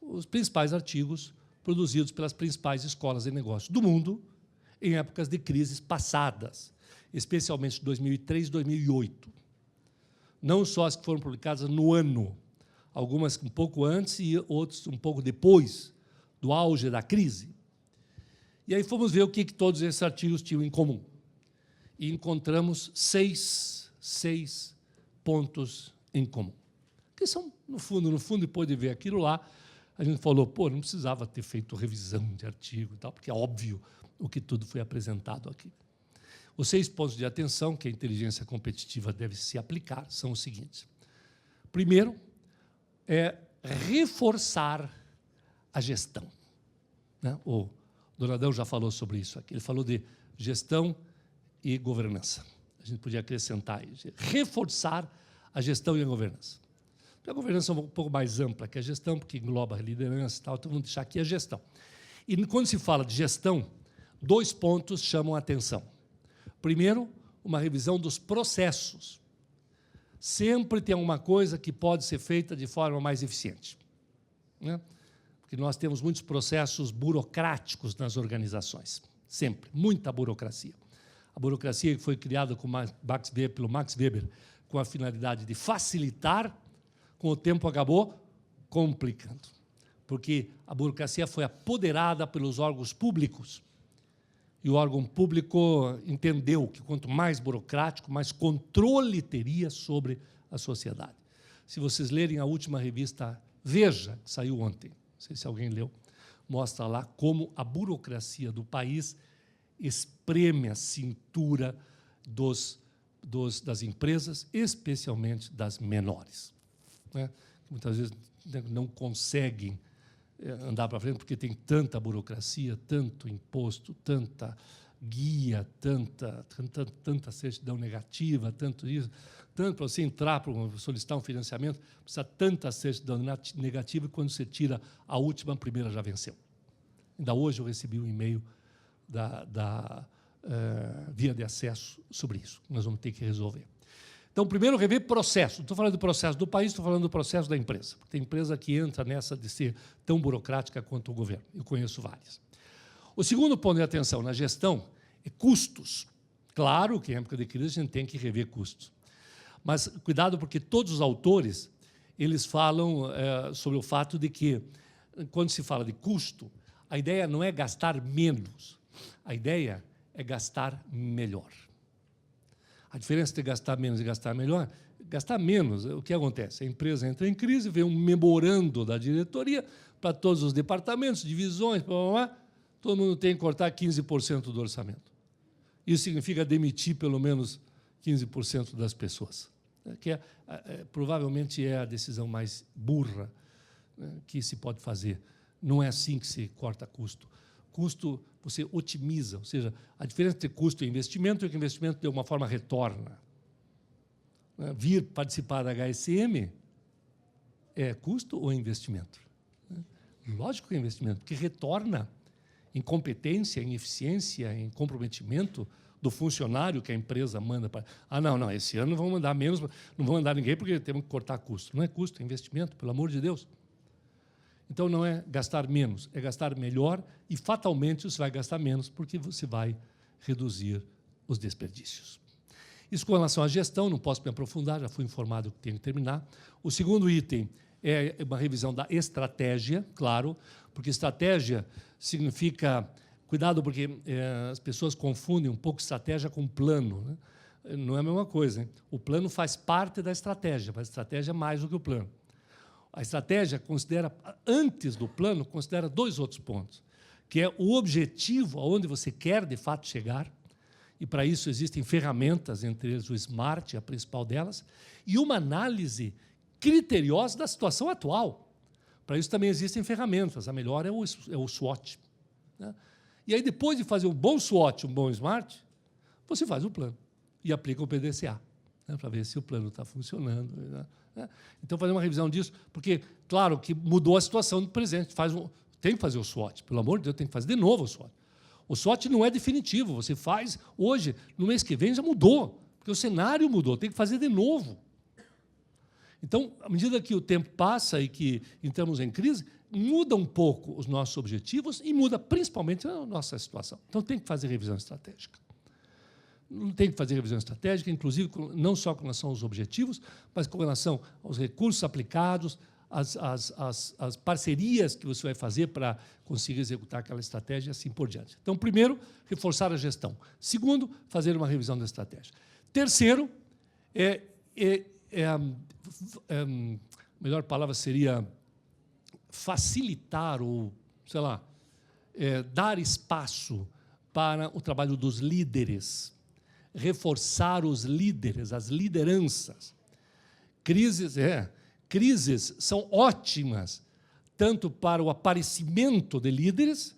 S1: os principais artigos produzidos pelas principais escolas de negócios do mundo em épocas de crises passadas, especialmente 2003 e 2008. Não só as que foram publicadas no ano, algumas um pouco antes e outras um pouco depois do auge da crise. E aí fomos ver o que todos esses artigos tinham em comum. E encontramos seis pontos em comum, que são, no fundo, depois de ver aquilo lá, a gente falou, pô, não precisava ter feito revisão de artigo e tal, porque é óbvio o que tudo foi apresentado aqui. Os 6 pontos de atenção que a inteligência competitiva deve se aplicar são os seguintes. Primeiro, é reforçar a gestão. Né? O Donadão já falou sobre isso aqui. Ele falou de gestão e governança. A gente podia acrescentar aí, reforçar a gestão e a governança. A governança é um pouco mais ampla que a gestão, porque engloba a liderança e tal, então vamos deixar aqui a gestão. E quando se fala de gestão, 2 pontos chamam a atenção. Primeiro, uma revisão dos processos. Sempre tem alguma coisa que pode ser feita de forma mais eficiente. Né? Porque nós temos muitos processos burocráticos nas organizações. Sempre, muita burocracia. A burocracia que foi criada pelo Max Weber com a finalidade de facilitar, com o tempo acabou complicando, porque a burocracia foi apoderada pelos órgãos públicos, e o órgão público entendeu que quanto mais burocrático, mais controle teria sobre a sociedade. Se vocês lerem a última revista Veja, que saiu ontem, não sei se alguém leu, mostra lá como a burocracia do país espreme a cintura das empresas, especialmente das menores. Né? Muitas vezes não conseguem andar para frente porque tem tanta burocracia, tanto imposto, tanta guia, tanta certidão negativa, tanto isso, tanto para você entrar para solicitar um financiamento, precisa tanta certidão negativa que quando você tira a última, a primeira já venceu. Ainda hoje eu recebi um e-mail da via de acesso sobre isso, que nós vamos ter que resolver. Então, primeiro, rever processo. Não estou falando do processo do país, estou falando do processo da empresa. Porque tem empresa que entra nessa de ser tão burocrática quanto o governo. Eu conheço várias. O segundo ponto de atenção na gestão é custos. Claro que em época de crise a gente tem que rever custos. Mas cuidado, porque todos os autores eles falam sobre o fato de que, quando se fala de custo, a ideia não é gastar menos, a ideia é gastar melhor. A diferença entre gastar menos e gastar melhor, gastar menos, o que acontece? A empresa entra em crise, vem um memorando da diretoria para todos os departamentos, divisões, blá, blá, blá, todo mundo tem que cortar 15% do orçamento. Isso significa demitir pelo menos 15% das pessoas, que provavelmente é a decisão mais burra, né, que se pode fazer. Não é assim que se corta custo. Custo você otimiza, ou seja, a diferença entre custo e investimento é que o investimento, de alguma forma, retorna. Vir participar da HSM é custo ou investimento? Lógico que é investimento, porque retorna em competência, em eficiência, em comprometimento do funcionário que a empresa manda para... não, esse ano não vão mandar menos, não vão mandar ninguém porque temos que cortar custo. Não é custo, é investimento, pelo amor de Deus. Então, não é gastar menos, é gastar melhor e, fatalmente, você vai gastar menos porque você vai reduzir os desperdícios. Isso com relação à gestão, não posso me aprofundar, já fui informado que tenho que terminar. O segundo item é uma revisão da estratégia, claro, porque estratégia significa... Cuidado, porque as pessoas confundem um pouco estratégia com plano, né? Não é a mesma coisa, hein? O plano faz parte da estratégia, mas a estratégia é mais do que o plano. A estratégia considera, antes do plano, considera dois outros pontos, que é o objetivo aonde você quer, de fato, chegar, e para isso existem ferramentas, entre eles o SMART, a principal delas, e uma análise criteriosa da situação atual. Para isso também existem ferramentas, a melhor é o SWOT, né? E aí, depois de fazer um bom SWOT, um bom SMART, você faz o plano e aplica o PDCA, né, para ver se o plano está funcionando, né? Então, fazer uma revisão disso, porque, claro, que mudou a situação do presente. Tem que fazer o SWOT, pelo amor de Deus, tem que fazer de novo o SWOT. O SWOT não é definitivo, você faz hoje, no mês que vem já mudou, porque o cenário mudou, tem que fazer de novo. Então, à medida que o tempo passa e que entramos em crise, muda um pouco os nossos objetivos e muda principalmente a nossa situação. Então, tem que fazer revisão estratégica. Tem que fazer revisão estratégica, inclusive não só com relação aos objetivos, mas com relação aos recursos aplicados, as parcerias que você vai fazer para conseguir executar aquela estratégia e assim por diante. Então, primeiro, reforçar a gestão. Segundo, fazer uma revisão da estratégia. Terceiro, a melhor palavra seria facilitar ou, sei lá, dar espaço para o trabalho dos líderes, reforçar os líderes, as lideranças. Crises são ótimas, tanto para o aparecimento de líderes,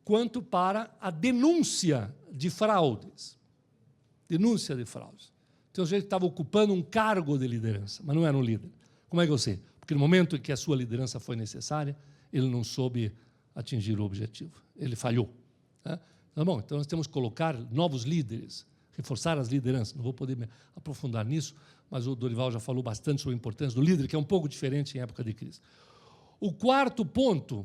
S1: quanto para a denúncia de fraudes. Denúncia de fraudes. Então, a gente estava ocupando um cargo de liderança, mas não era um líder. Como é que eu sei? Porque no momento em que a sua liderança foi necessária, ele não soube atingir o objetivo. Ele falhou, né? Tá bom, então nós temos que colocar novos líderes, reforçar as lideranças. Não vou poder me aprofundar nisso, mas o Dorival já falou bastante sobre a importância do líder, que é um pouco diferente em época de crise. O quarto ponto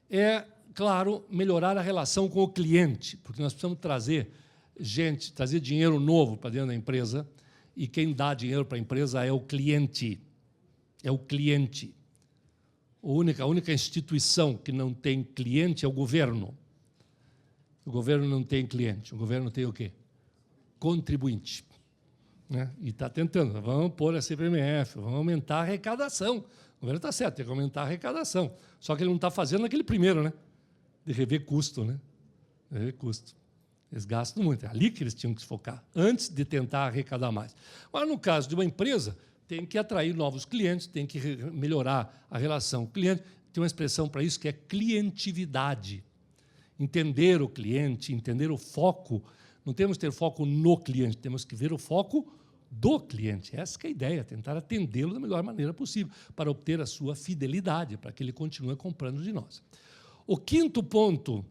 S1: é, claro, melhorar a relação com o cliente, porque nós precisamos trazer dinheiro novo para dentro da empresa, e quem dá dinheiro para a empresa é o cliente. É o cliente. A única instituição que não tem cliente é o governo. O governo não tem cliente. O governo tem o quê? Contribuinte, né? E está tentando. Vamos pôr a CPMF, vamos aumentar a arrecadação. O governo está certo, tem que aumentar a arrecadação. Só que ele não está fazendo aquele primeiro, né? De rever custo, né? Rever custo. Eles gastam muito. É ali que eles tinham que se focar, antes de tentar arrecadar mais. Mas, no caso de uma empresa, tem que atrair novos clientes, tem que melhorar a relação com o cliente. Tem uma expressão para isso que é clientividade. Entender o cliente, entender o foco. Não temos que ter foco no cliente, temos que ver o foco do cliente. Essa que é a ideia, tentar atendê-lo da melhor maneira possível, para obter a sua fidelidade, para que ele continue comprando de nós. O quinto ponto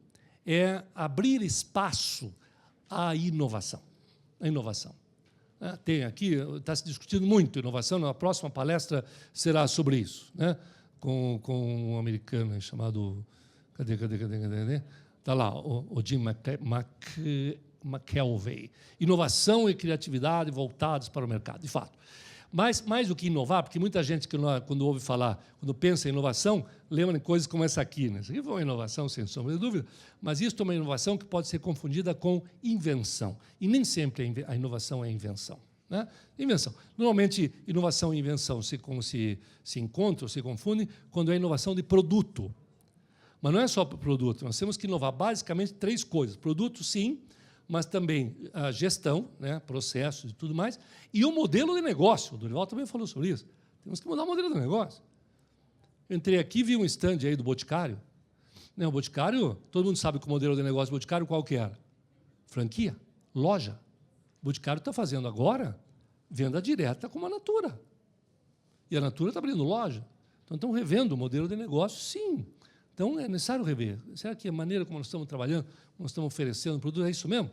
S1: é abrir espaço à inovação. A inovação. Tem aqui, está se discutindo muito inovação, na próxima palestra será sobre isso, né? Com um americano chamado... Cadê? Está lá, o Jim McKelvey. Inovação e criatividade voltados para o mercado, de fato. Mas, mais do que inovar, porque muita gente, quando ouve falar, quando pensa em inovação, lembra em coisas como essa aqui, né? Isso aqui foi uma inovação, sem sombra de dúvida, mas isso é uma inovação que pode ser confundida com invenção. E nem sempre a inovação é invenção, né? Invenção. Normalmente, inovação e invenção se encontram, se confundem, quando é inovação de produto. Mas não é só produto, nós temos que inovar basicamente três coisas. Produto, sim, mas também a gestão, né, processos e tudo mais, e o modelo de negócio. O Dorival também falou sobre isso. Temos que mudar o modelo de negócio. Eu entrei aqui e vi um stand aí do Boticário. O Boticário, todo mundo sabe que o modelo de negócio do Boticário qual que era? Franquia, loja. O Boticário está fazendo agora venda direta com a Natura. E a Natura está abrindo loja. Então, estão revendo o modelo de negócio, sim. Então, é necessário rever. Será que a maneira como nós estamos trabalhando, como nós estamos oferecendo o produto, é isso mesmo?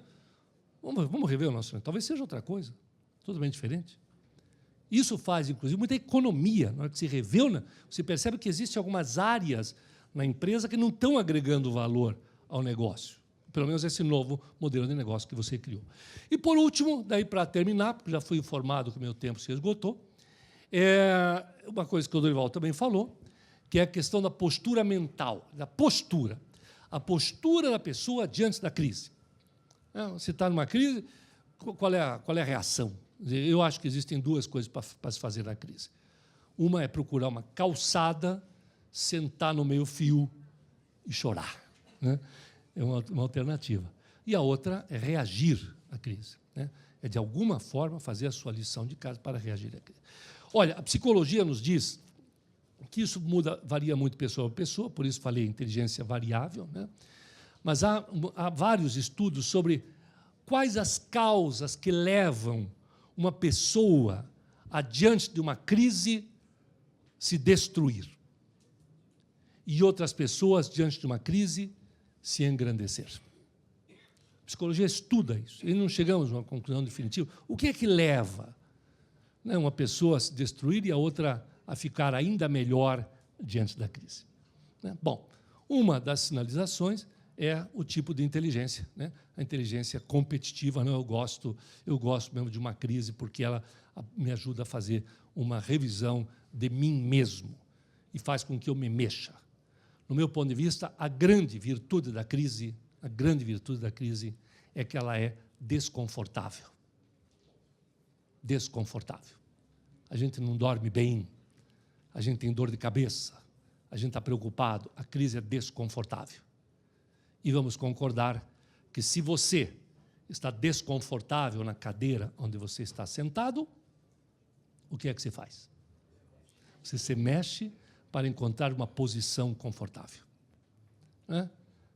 S1: Vamos rever o nosso... Talvez seja outra coisa, totalmente diferente. Isso faz, inclusive, muita economia. Na hora que se revê, você percebe que existem algumas áreas na empresa que não estão agregando valor ao negócio. Pelo menos esse novo modelo de negócio que você criou. E, por último, daí para terminar, porque já fui informado que o meu tempo se esgotou, uma coisa que o Dorival também falou, que é a questão da postura mental, da postura. A postura da pessoa diante da crise. Você está numa crise, qual é a reação? Eu acho que existem duas coisas para se fazer na crise. Uma é procurar uma calçada, sentar no meio-fio e chorar. Né? É uma alternativa. E a outra é reagir à crise. Né? É, de alguma forma, fazer a sua lição de casa para reagir à crise. Olha, a psicologia nos diz que isso varia muito pessoa a pessoa, por isso falei inteligência variável, né? Mas há vários estudos sobre quais as causas que levam uma pessoa, adiante de uma crise, se destruir. E outras pessoas, diante de uma crise, se engrandecer. A psicologia estuda isso, e não chegamos a uma conclusão definitiva. O que é que leva, né, uma pessoa a se destruir e a outra a ficar ainda melhor diante da crise? Né? Bom, uma das sinalizações é o tipo de inteligência, né? A inteligência competitiva. Não, eu gosto mesmo de uma crise porque ela me ajuda a fazer uma revisão de mim mesmo e faz com que eu me mexa. No meu ponto de vista, a grande virtude da crise é que ela é desconfortável. Desconfortável. A gente não dorme bem, a gente tem dor de cabeça, a gente está preocupado, a crise é desconfortável. E vamos concordar que se você está desconfortável na cadeira onde você está sentado, o que é que você faz? Você se mexe para encontrar uma posição confortável. Né?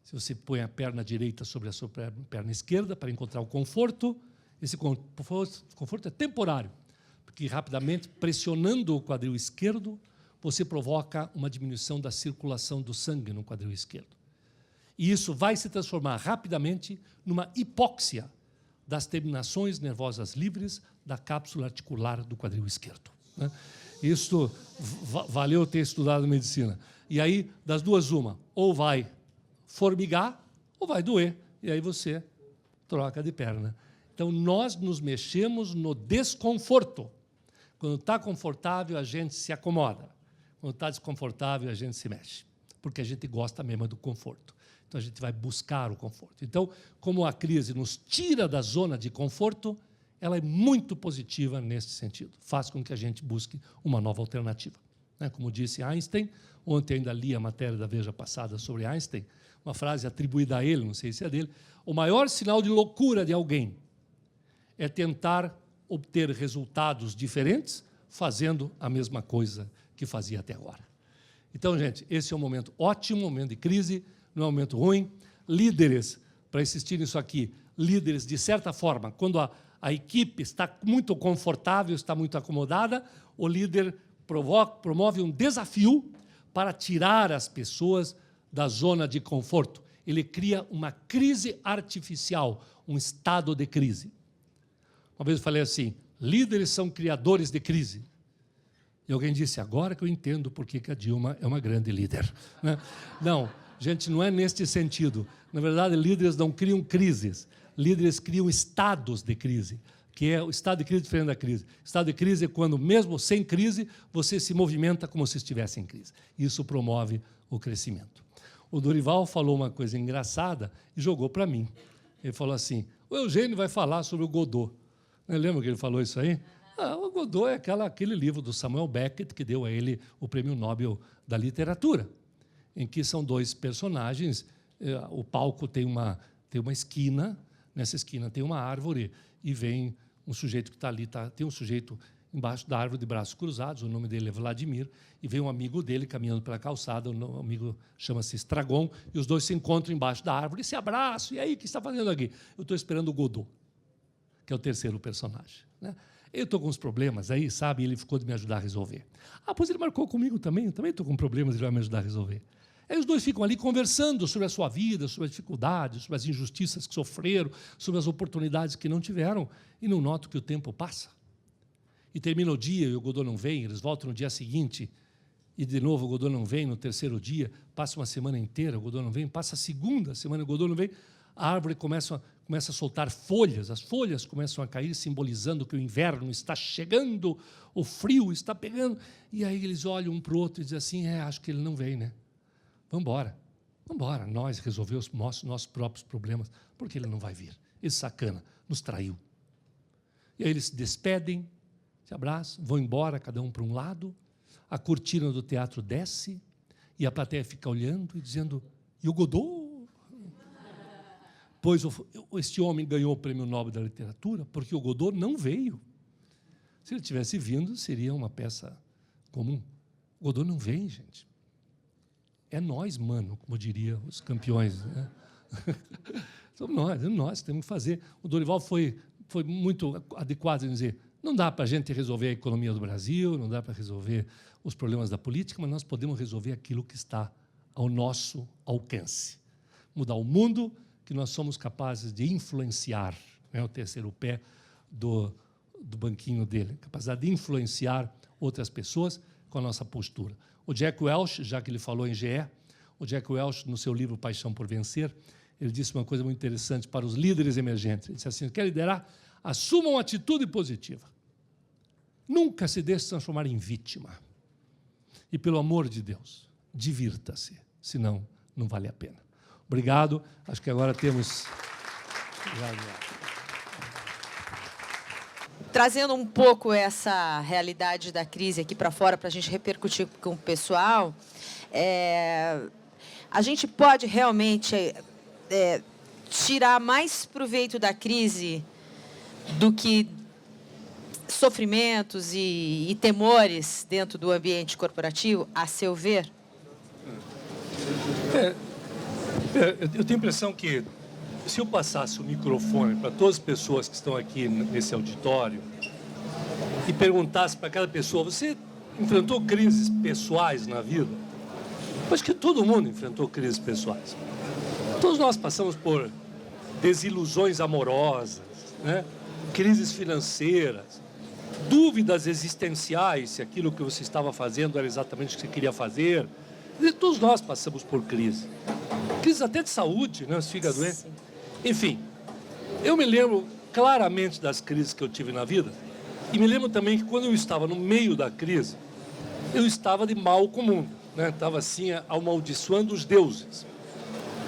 S1: Se você põe a perna direita sobre a sua perna esquerda para encontrar o conforto, esse conforto é temporário, porque rapidamente, pressionando o quadril esquerdo, você provoca uma diminuição da circulação do sangue no quadril esquerdo. E isso vai se transformar rapidamente numa hipóxia das terminações nervosas livres da cápsula articular do quadril esquerdo. Né? Isso valeu ter estudado medicina. E aí, das duas, uma, ou vai formigar ou vai doer, e aí você troca de perna. Então, nós nos mexemos no desconforto. Quando está confortável, a gente se acomoda. Quando está desconfortável, a gente se mexe, porque a gente gosta mesmo do conforto. Então, a gente vai buscar o conforto. Então, como a crise nos tira da zona de conforto, ela é muito positiva nesse sentido. Faz com que a gente busque uma nova alternativa. Né? Como disse Einstein, ontem ainda li a matéria da Veja passada sobre Einstein, uma frase atribuída a ele, não sei se é dele, o maior sinal de loucura de alguém é tentar obter resultados diferentes fazendo a mesma coisa que fazia até agora. Então, gente, esse é um momento ótimo, um momento de crise, não é um momento ruim. Líderes, para assistir nisso aqui, líderes, de certa forma, quando a equipe está muito confortável, está muito acomodada, o líder promove um desafio para tirar as pessoas da zona de conforto. Ele cria uma crise artificial, um estado de crise. Uma vez eu falei assim, líderes são criadores de crise. E alguém disse, agora que eu entendo por que a Dilma é uma grande líder. Né? Não, gente, não é neste sentido. Na verdade, líderes não criam crises, líderes criam estados de crise, que é o estado de crise diferente da crise. Estado de crise é quando, mesmo sem crise, você se movimenta como se estivesse em crise. Isso promove o crescimento. O Dorival falou uma coisa engraçada e jogou para mim. Ele falou assim, o Eugênio vai falar sobre o Godot. Lembra que ele falou isso aí? O Godot é aquele livro do Samuel Beckett que deu a ele o Prêmio Nobel da Literatura, em que são dois personagens, o palco tem uma esquina, nessa esquina tem uma árvore e vem um sujeito que está ali, tem um sujeito embaixo da árvore de braços cruzados, o nome dele é Vladimir, e vem um amigo dele caminhando pela calçada, o amigo chama-se Estragon, e os dois se encontram embaixo da árvore e se abraçam. E aí, o que você está fazendo aqui? Eu estou esperando o Godot, que é o terceiro personagem. Né? Eu estou com uns problemas aí, sabe? E ele ficou de me ajudar a resolver. Pois ele marcou comigo também, eu também estou com problemas, ele vai me ajudar a resolver. Aí os dois ficam ali conversando sobre a sua vida, sobre as dificuldades, sobre as injustiças que sofreram, sobre as oportunidades que não tiveram, e não notam que o tempo passa. E termina o dia e o Godot não vem, eles voltam no dia seguinte, e de novo o Godot não vem, no terceiro dia, passa uma semana inteira, o Godot não vem, passa a segunda semana, o Godot não vem, a árvore começa a soltar folhas, as folhas começam a cair, simbolizando que o inverno está chegando, o frio está pegando. E aí eles olham um para o outro e dizem assim, acho que ele não vem, né? Vamos embora, nós resolver os nossos próprios problemas, porque ele não vai vir. Esse sacana nos traiu. E aí eles se despedem, se abraçam, vão embora, cada um para um lado, a cortina do teatro desce, e a plateia fica olhando e dizendo, e o Godot? Pois este homem ganhou o Prêmio Nobel da Literatura porque o Godot não veio. Se ele tivesse vindo, seria uma peça comum. O Godot não vem, gente. É nós, mano, como diriam os campeões, né? Somos nós temos que fazer. O Dorival foi muito adequado em dizer, não dá para a gente resolver a economia do Brasil, não dá para resolver os problemas da política, mas nós podemos resolver aquilo que está ao nosso alcance. Mudar o mundo que nós somos capazes de influenciar, né, o terceiro pé do banquinho dele, capacidade de influenciar outras pessoas com a nossa postura. O Jack Welch, já que ele falou em GE, o Jack Welch, no seu livro Paixão por Vencer, ele disse uma coisa muito interessante para os líderes emergentes. Ele disse assim, quer liderar? Assuma uma atitude positiva. Nunca se deixe transformar em vítima. E, pelo amor de Deus, divirta-se, senão não vale a pena. Obrigado. Acho que agora temos... Obrigado.
S2: Trazendo um pouco essa realidade da crise aqui para fora, para a gente repercutir com o pessoal, a gente pode realmente tirar mais proveito da crise do que sofrimentos e temores dentro do ambiente corporativo, a seu ver?
S1: Eu tenho a impressão que, se eu passasse o microfone para todas as pessoas que estão aqui nesse auditório e perguntasse para cada pessoa, você enfrentou crises pessoais na vida? Acho que todo mundo enfrentou crises pessoais. Todos nós passamos por desilusões amorosas, né? Crises financeiras, dúvidas existenciais se aquilo que você estava fazendo era exatamente o que você queria fazer. E todos nós passamos por crise. Crise até de saúde, né? Você fica doente. Enfim, eu me lembro claramente das crises que eu tive na vida e me lembro também que quando eu estava no meio da crise, eu estava de mal com o mundo, né? Estava assim, amaldiçoando os deuses.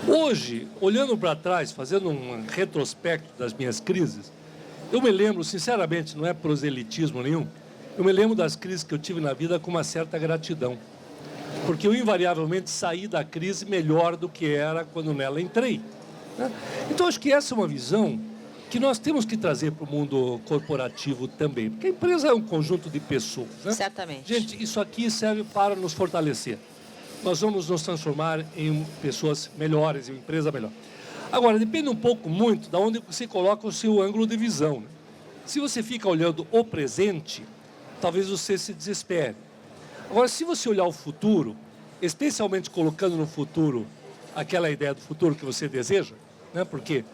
S1: Hoje, olhando para trás, fazendo um retrospecto das minhas crises, eu me lembro, sinceramente, não é proselitismo nenhum, eu me lembro das crises que eu tive na vida com uma certa gratidão. Porque eu, invariavelmente, saí da crise melhor do que era quando nela entrei, né? Então, acho que essa é uma visão que nós temos que trazer para o mundo corporativo também. Porque a empresa é um conjunto de pessoas, né?
S2: Certamente.
S1: Gente, isso aqui serve para nos fortalecer. Nós vamos nos transformar em pessoas melhores, em uma empresa melhor. Agora, depende um pouco muito de onde você coloca o seu ângulo de visão, né? Se você fica olhando o presente, talvez você se desespere. Agora, se você olhar o futuro, especialmente colocando no futuro aquela ideia do futuro que você deseja, né? Porque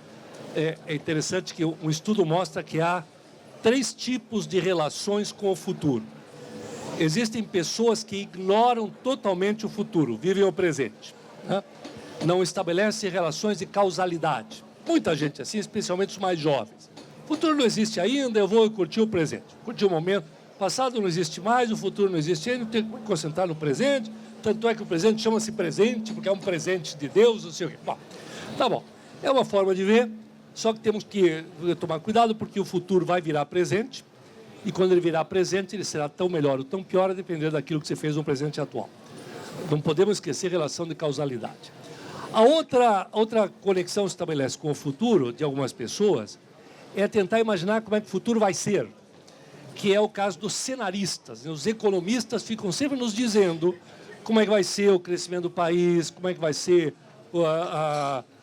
S1: é interessante que um estudo mostra que há 3 tipos de relações com o futuro. Existem pessoas que ignoram totalmente o futuro, vivem o presente, né? Não estabelecem relações de causalidade. Muita gente assim, especialmente os mais jovens. O futuro não existe ainda, eu vou curtir o presente. Curtir o momento. O passado não existe mais, o futuro não existe ainda, tem que me concentrar no presente. Tanto é que o presente chama-se presente, porque é um presente de Deus, não sei o quê. Bom, tá bom. É uma forma de ver, só que temos que tomar cuidado, porque o futuro vai virar presente. E quando ele virar presente, ele será tão melhor ou tão pior, a depender daquilo que você fez no presente atual. Não podemos esquecer a relação de causalidade. A outra conexão que se estabelece com o futuro de algumas pessoas é tentar imaginar como é que o futuro vai ser, que é o caso dos cenaristas. Os economistas ficam sempre nos dizendo como é que vai ser o crescimento do país, como é que vai ser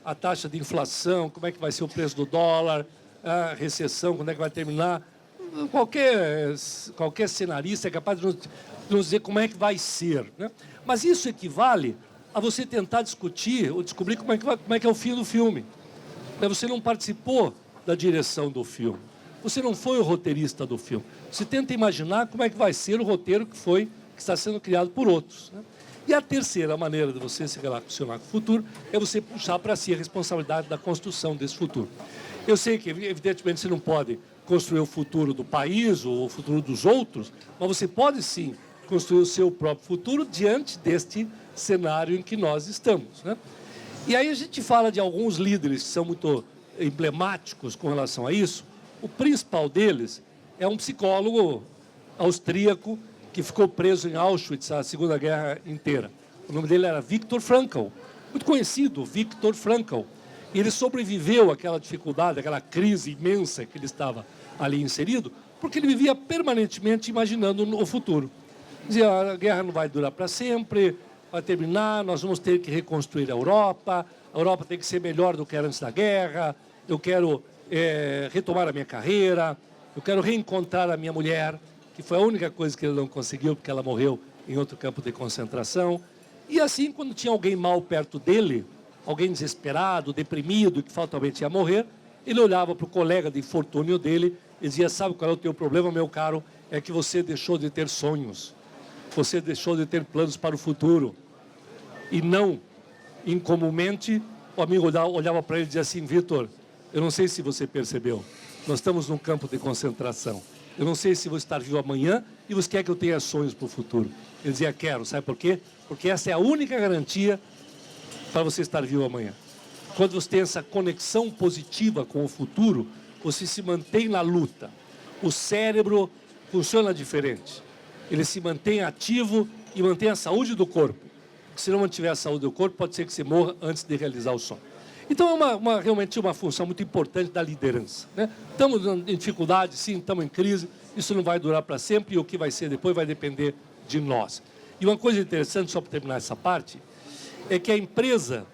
S1: a taxa de inflação, como é que vai ser o preço do dólar, a recessão, quando é que vai terminar. Qualquer cenarista é capaz de nos dizer como é que vai ser, né? Mas isso equivale a você tentar discutir ou descobrir como é que é o fim do filme. Você não participou da direção do filme. Você não foi o roteirista do filme. Você tenta imaginar como é que vai ser o roteiro que está sendo criado por outros, né? E a terceira maneira de você se relacionar com o futuro é você puxar para si a responsabilidade da construção desse futuro. Eu sei que, evidentemente, você não pode construir o futuro do país ou o futuro dos outros, mas você pode, sim, construir o seu próprio futuro diante deste cenário em que nós estamos, né? E aí a gente fala de alguns líderes que são muito emblemáticos com relação a isso. O principal deles é um psicólogo austríaco que ficou preso em Auschwitz a Segunda Guerra inteira. O nome dele era Viktor Frankl, muito conhecido, Viktor Frankl. E ele sobreviveu àquela dificuldade, àquela crise imensa que ele estava ali inserido, porque ele vivia permanentemente imaginando o futuro. Dizia, a guerra não vai durar para sempre, vai terminar, nós vamos ter que reconstruir a Europa tem que ser melhor do que era antes da guerra, eu quero retomar a minha carreira, eu quero reencontrar a minha mulher, que foi a única coisa que ele não conseguiu, porque ela morreu em outro campo de concentração. E assim, quando tinha alguém mal perto dele, alguém desesperado, deprimido, que fatalmente ia morrer, ele olhava para o colega de infortúnio dele e dizia, sabe qual é o teu problema, meu caro? É que você deixou de ter sonhos, você deixou de ter planos para o futuro. E não, incomumente, o amigo olhava para ele e dizia assim, Vitor, eu não sei se você percebeu, nós estamos num campo de concentração. Eu não sei se vou estar vivo amanhã e você quer que eu tenha sonhos para o futuro. Ele dizia, quero, sabe por quê? Porque essa é a única garantia para você estar vivo amanhã. Quando você tem essa conexão positiva com o futuro, você se mantém na luta. O cérebro funciona diferente. Ele se mantém ativo e mantém a saúde do corpo. Se não mantiver a saúde do corpo, pode ser que você morra antes de realizar o sonho. Então, é realmente uma função muito importante da liderança, né? Estamos em dificuldade, sim, estamos em crise, isso não vai durar para sempre e o que vai ser depois vai depender de nós. E uma coisa interessante, só para terminar essa parte, é que a empresa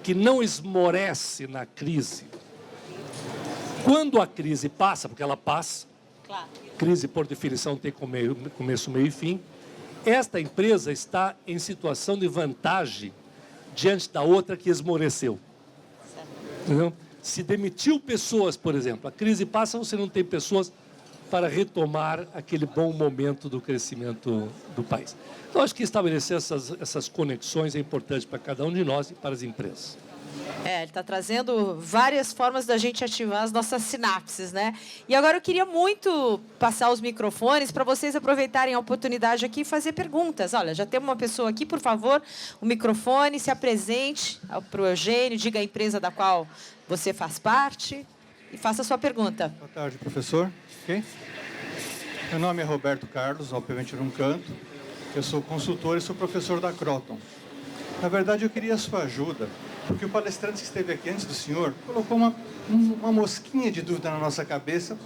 S1: que não esmorece na crise, quando a crise passa, porque ela passa, claro. Crise, por definição, tem começo, meio e fim, esta empresa está em situação de vantagem diante da outra que esmoreceu. Entendeu? Se demitiu pessoas, por exemplo, a crise passa, você não tem pessoas para retomar aquele bom momento do crescimento do país. Então, acho que estabelecer essas conexões é importante para cada um de nós e para as empresas.
S2: Ele está trazendo várias formas da gente ativar as nossas sinapses, né? E agora eu queria muito passar os microfones para vocês aproveitarem a oportunidade aqui e fazer perguntas. Olha, já temos uma pessoa aqui, por favor, o microfone, se apresente para o Eugênio, diga a empresa da qual você faz parte e faça a sua pergunta.
S3: Boa tarde, professor. Okay. Meu nome é Roberto Carlos, obviamente não canto. Eu sou consultor e sou professor da Croton. Na verdade, eu queria a sua ajuda, porque o palestrante que esteve aqui antes do senhor colocou uma mosquinha de dúvida na nossa cabeça,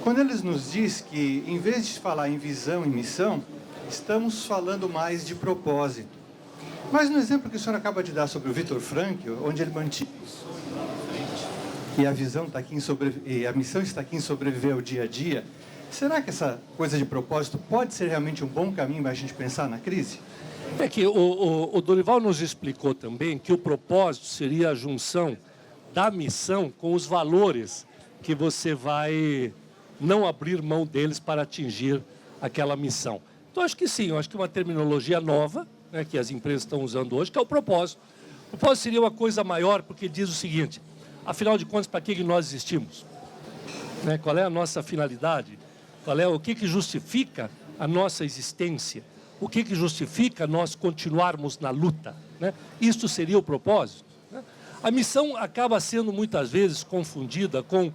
S3: quando ele nos diz que, em vez de falar em visão e missão, estamos falando mais de propósito. Mas no exemplo que o senhor acaba de dar sobre o Viktor Frankl, onde ele mantinha e a visão está aqui e a missão está aqui em sobreviver ao dia a dia, será que essa coisa de propósito pode ser realmente um bom caminho para a gente pensar na crise?
S1: É que o Dorival nos explicou também que o propósito seria a junção da missão com os valores que você vai não abrir mão deles para atingir aquela missão. Então, acho que sim, eu acho que uma terminologia nova, né, que as empresas estão usando hoje, que é o propósito. O propósito seria uma coisa maior, porque diz o seguinte, afinal de contas, para que nós existimos? Né, qual é a nossa finalidade? O que justifica a nossa existência? O que justifica nós continuarmos na luta? Né? Isso seria o propósito. Né? A missão acaba sendo muitas vezes confundida com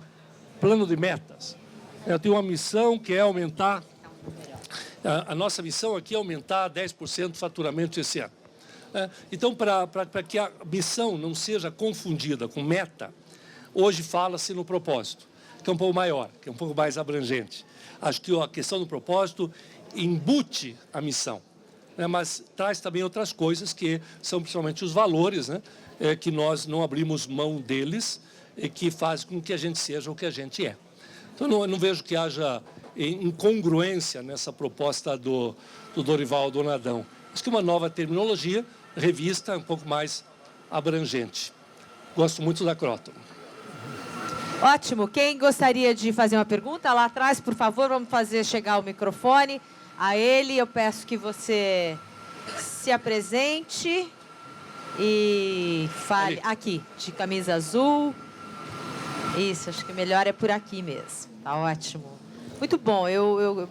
S1: plano de metas. Eu tenho uma missão que é aumentar, a nossa missão aqui é aumentar 10% do faturamento esse ano. Então, para que a missão não seja confundida com meta, hoje fala-se no propósito, que é um pouco maior, que é um pouco mais abrangente. Acho que a questão do propósito embute a missão, né? Mas traz também outras coisas que são principalmente os valores, né? Que nós não abrimos mão deles e que faz com que a gente seja o que a gente é. Então, não vejo que haja incongruência nessa proposta do Dorival Donadão. Acho que uma nova terminologia, revista, um pouco mais abrangente. Gosto muito da Croton.
S2: Ótimo. Quem gostaria de fazer uma pergunta? Lá atrás, por favor, vamos fazer chegar o microfone a ele. Eu peço que você se apresente e fale. Aqui, de camisa azul. Isso, acho que melhor é por aqui mesmo. Tá ótimo. Muito bom. Eu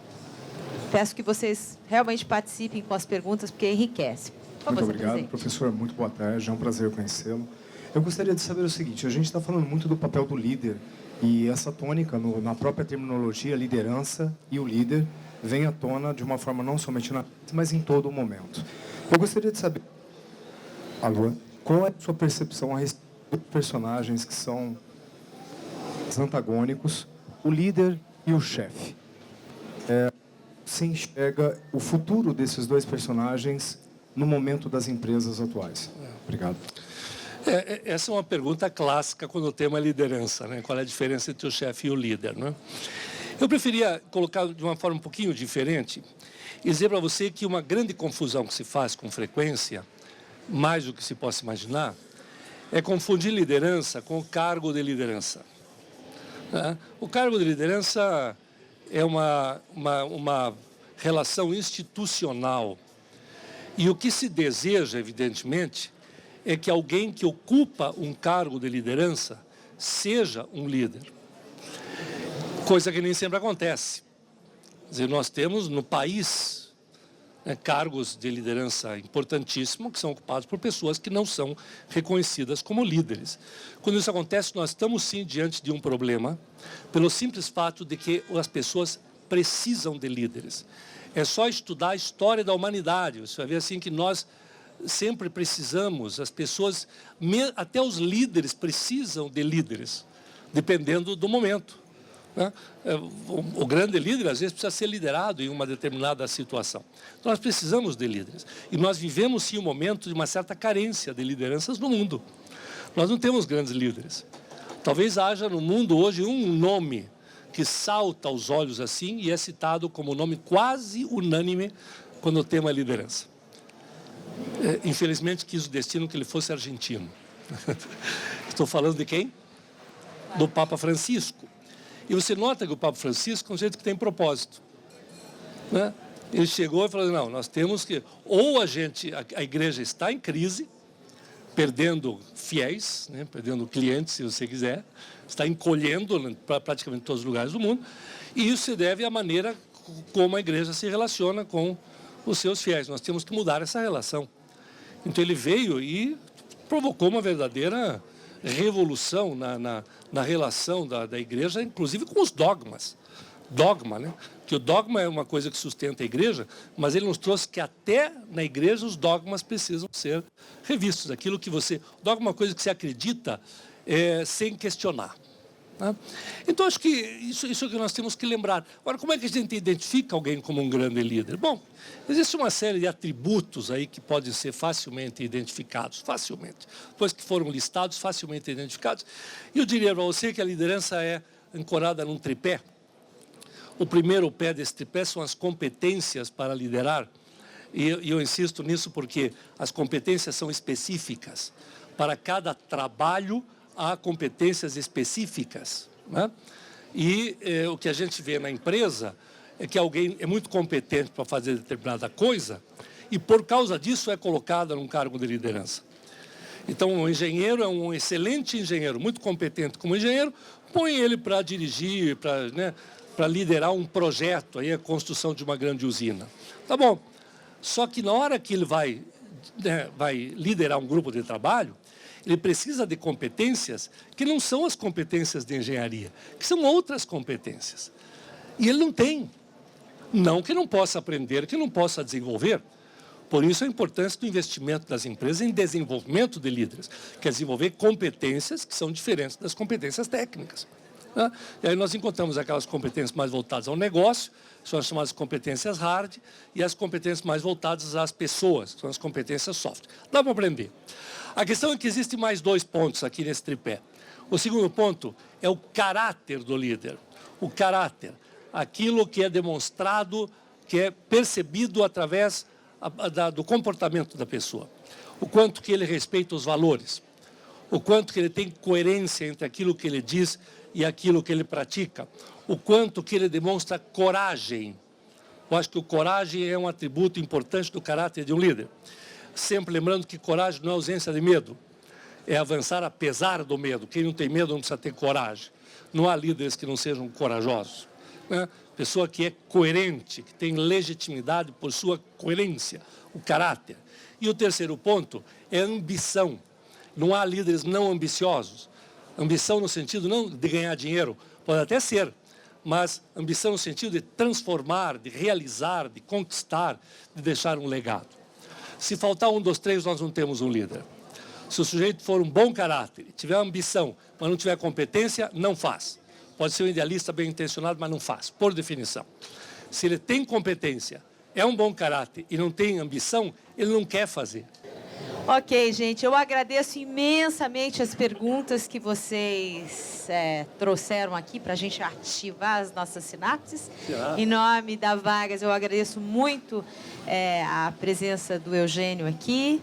S2: peço que vocês realmente participem com as perguntas, porque enriquece.
S4: Muito obrigado, professor. Muito boa tarde. É um prazer conhecê-lo. Eu gostaria de saber o seguinte: a gente está falando muito do papel do líder e essa tônica, na própria terminologia, liderança e o líder, vem à tona de uma forma não somente na mas em todo o momento. Eu gostaria de saber, qual é a sua percepção a respeito de personagens que são antagônicos, o líder e o chefe? Se enxerga o futuro desses dois personagens no momento das empresas atuais? Obrigado.
S1: Essa é uma pergunta clássica quando o tema é liderança, né? Qual é a diferença entre o chefe e o líder, né? Eu preferia colocar de uma forma um pouquinho diferente e dizer para você que uma grande confusão que se faz com frequência, mais do que se possa imaginar, é confundir liderança com o cargo de liderança. O cargo de liderança é uma relação institucional. E o que se deseja, evidentemente, é que alguém que ocupa um cargo de liderança seja um líder. Coisa que nem sempre acontece. Quer dizer, nós temos no país cargos de liderança importantíssimos que são ocupados por pessoas que não são reconhecidas como líderes. Quando isso acontece, nós estamos sim diante de um problema, pelo simples fato de que as pessoas precisam de líderes. É só estudar a história da humanidade, você vai ver assim que nós sempre precisamos, as pessoas, até os líderes precisam de líderes, dependendo do momento. O grande líder, às vezes, precisa ser liderado em uma determinada situação. Então, nós precisamos de líderes. E nós vivemos, sim, um momento de uma certa carência de lideranças no mundo. Nós não temos grandes líderes. Talvez haja no mundo hoje um nome que salta aos olhos assim e é citado como nome quase unânime quando o tema é liderança. Infelizmente, quis o destino que ele fosse argentino. Estou falando de quem? Do Papa Francisco. E você nota que o Papa Francisco é um jeito que tem propósito. Né? Ele chegou e falou, não, nós temos que... Ou a igreja está em crise, perdendo fiéis, né? Perdendo clientes, se você quiser, está encolhendo para praticamente todos os lugares do mundo, e isso se deve à maneira como a igreja se relaciona com os seus fiéis. Nós temos que mudar essa relação. Então ele veio e provocou uma verdadeira revolução na relação da igreja, inclusive com os dogmas. Dogma, né? Que o dogma é uma coisa que sustenta a igreja, mas ele nos trouxe que até na igreja os dogmas precisam ser revistos. Aquilo que você... Dogma é uma coisa que você acredita sem questionar. Né? Então, acho que isso é o que nós temos que lembrar. Agora, como é que a gente identifica alguém como um grande líder? Bom, existe uma série de atributos aí que podem ser facilmente identificados, facilmente. Depois que foram listados, facilmente identificados. E eu diria para você que a liderança é ancorada num tripé. O primeiro pé desse tripé são as competências para liderar. E eu insisto nisso porque as competências são específicas. Para cada trabalho, há competências específicas. Né? E o que a gente vê na empresa é que alguém é muito competente para fazer determinada coisa e, por causa disso, é colocado num cargo de liderança. Então, o engenheiro é um excelente engenheiro, muito competente como engenheiro, põe ele para dirigir, para liderar um projeto, aí a construção de uma grande usina. Tá bom. Só que na hora que ele vai liderar um grupo de trabalho, ele precisa de competências que não são as competências de engenharia, que são outras competências. E ele não tem. Não que não possa aprender, que não possa desenvolver. Por isso a importância do investimento das empresas em desenvolvimento de líderes, que é desenvolver competências que são diferentes das competências técnicas. Né? E aí nós encontramos aquelas competências mais voltadas ao negócio, são as chamadas competências hard, e as competências mais voltadas às pessoas, que são as competências soft. Dá para aprender. A questão é que existem mais dois pontos aqui nesse tripé. O segundo ponto é o caráter do líder. O caráter, aquilo que é demonstrado, que é percebido através do comportamento da pessoa. O quanto que ele respeita os valores. O quanto que ele tem coerência entre aquilo que ele diz e aquilo que ele pratica. O quanto que ele demonstra coragem Eu acho que o coragem é um atributo importante do caráter de um líder. Sempre lembrando que coragem não é ausência de medo, é avançar apesar do medo. Quem não tem medo não precisa ter coragem. Não há líderes que não sejam corajosos, né? Pessoa que é coerente, que tem legitimidade por sua coerência, o caráter. E o terceiro ponto é ambição. Não há líderes não ambiciosos. Ambição no sentido não de ganhar dinheiro, pode até ser, mas ambição no sentido de transformar, de realizar, de conquistar, de deixar um legado. Se faltar um dos três, nós não temos um líder. Se o sujeito for um bom caráter, tiver ambição, mas não tiver competência, não faz. Pode ser um idealista bem intencionado, mas não faz, por definição. Se ele tem competência, é um bom caráter e não tem ambição, ele não quer fazer.
S2: Ok, gente, eu agradeço imensamente as perguntas que vocês trouxeram aqui para a gente ativar as nossas sinapses. Em nome da Vargas, eu agradeço muito a presença do Eugênio aqui.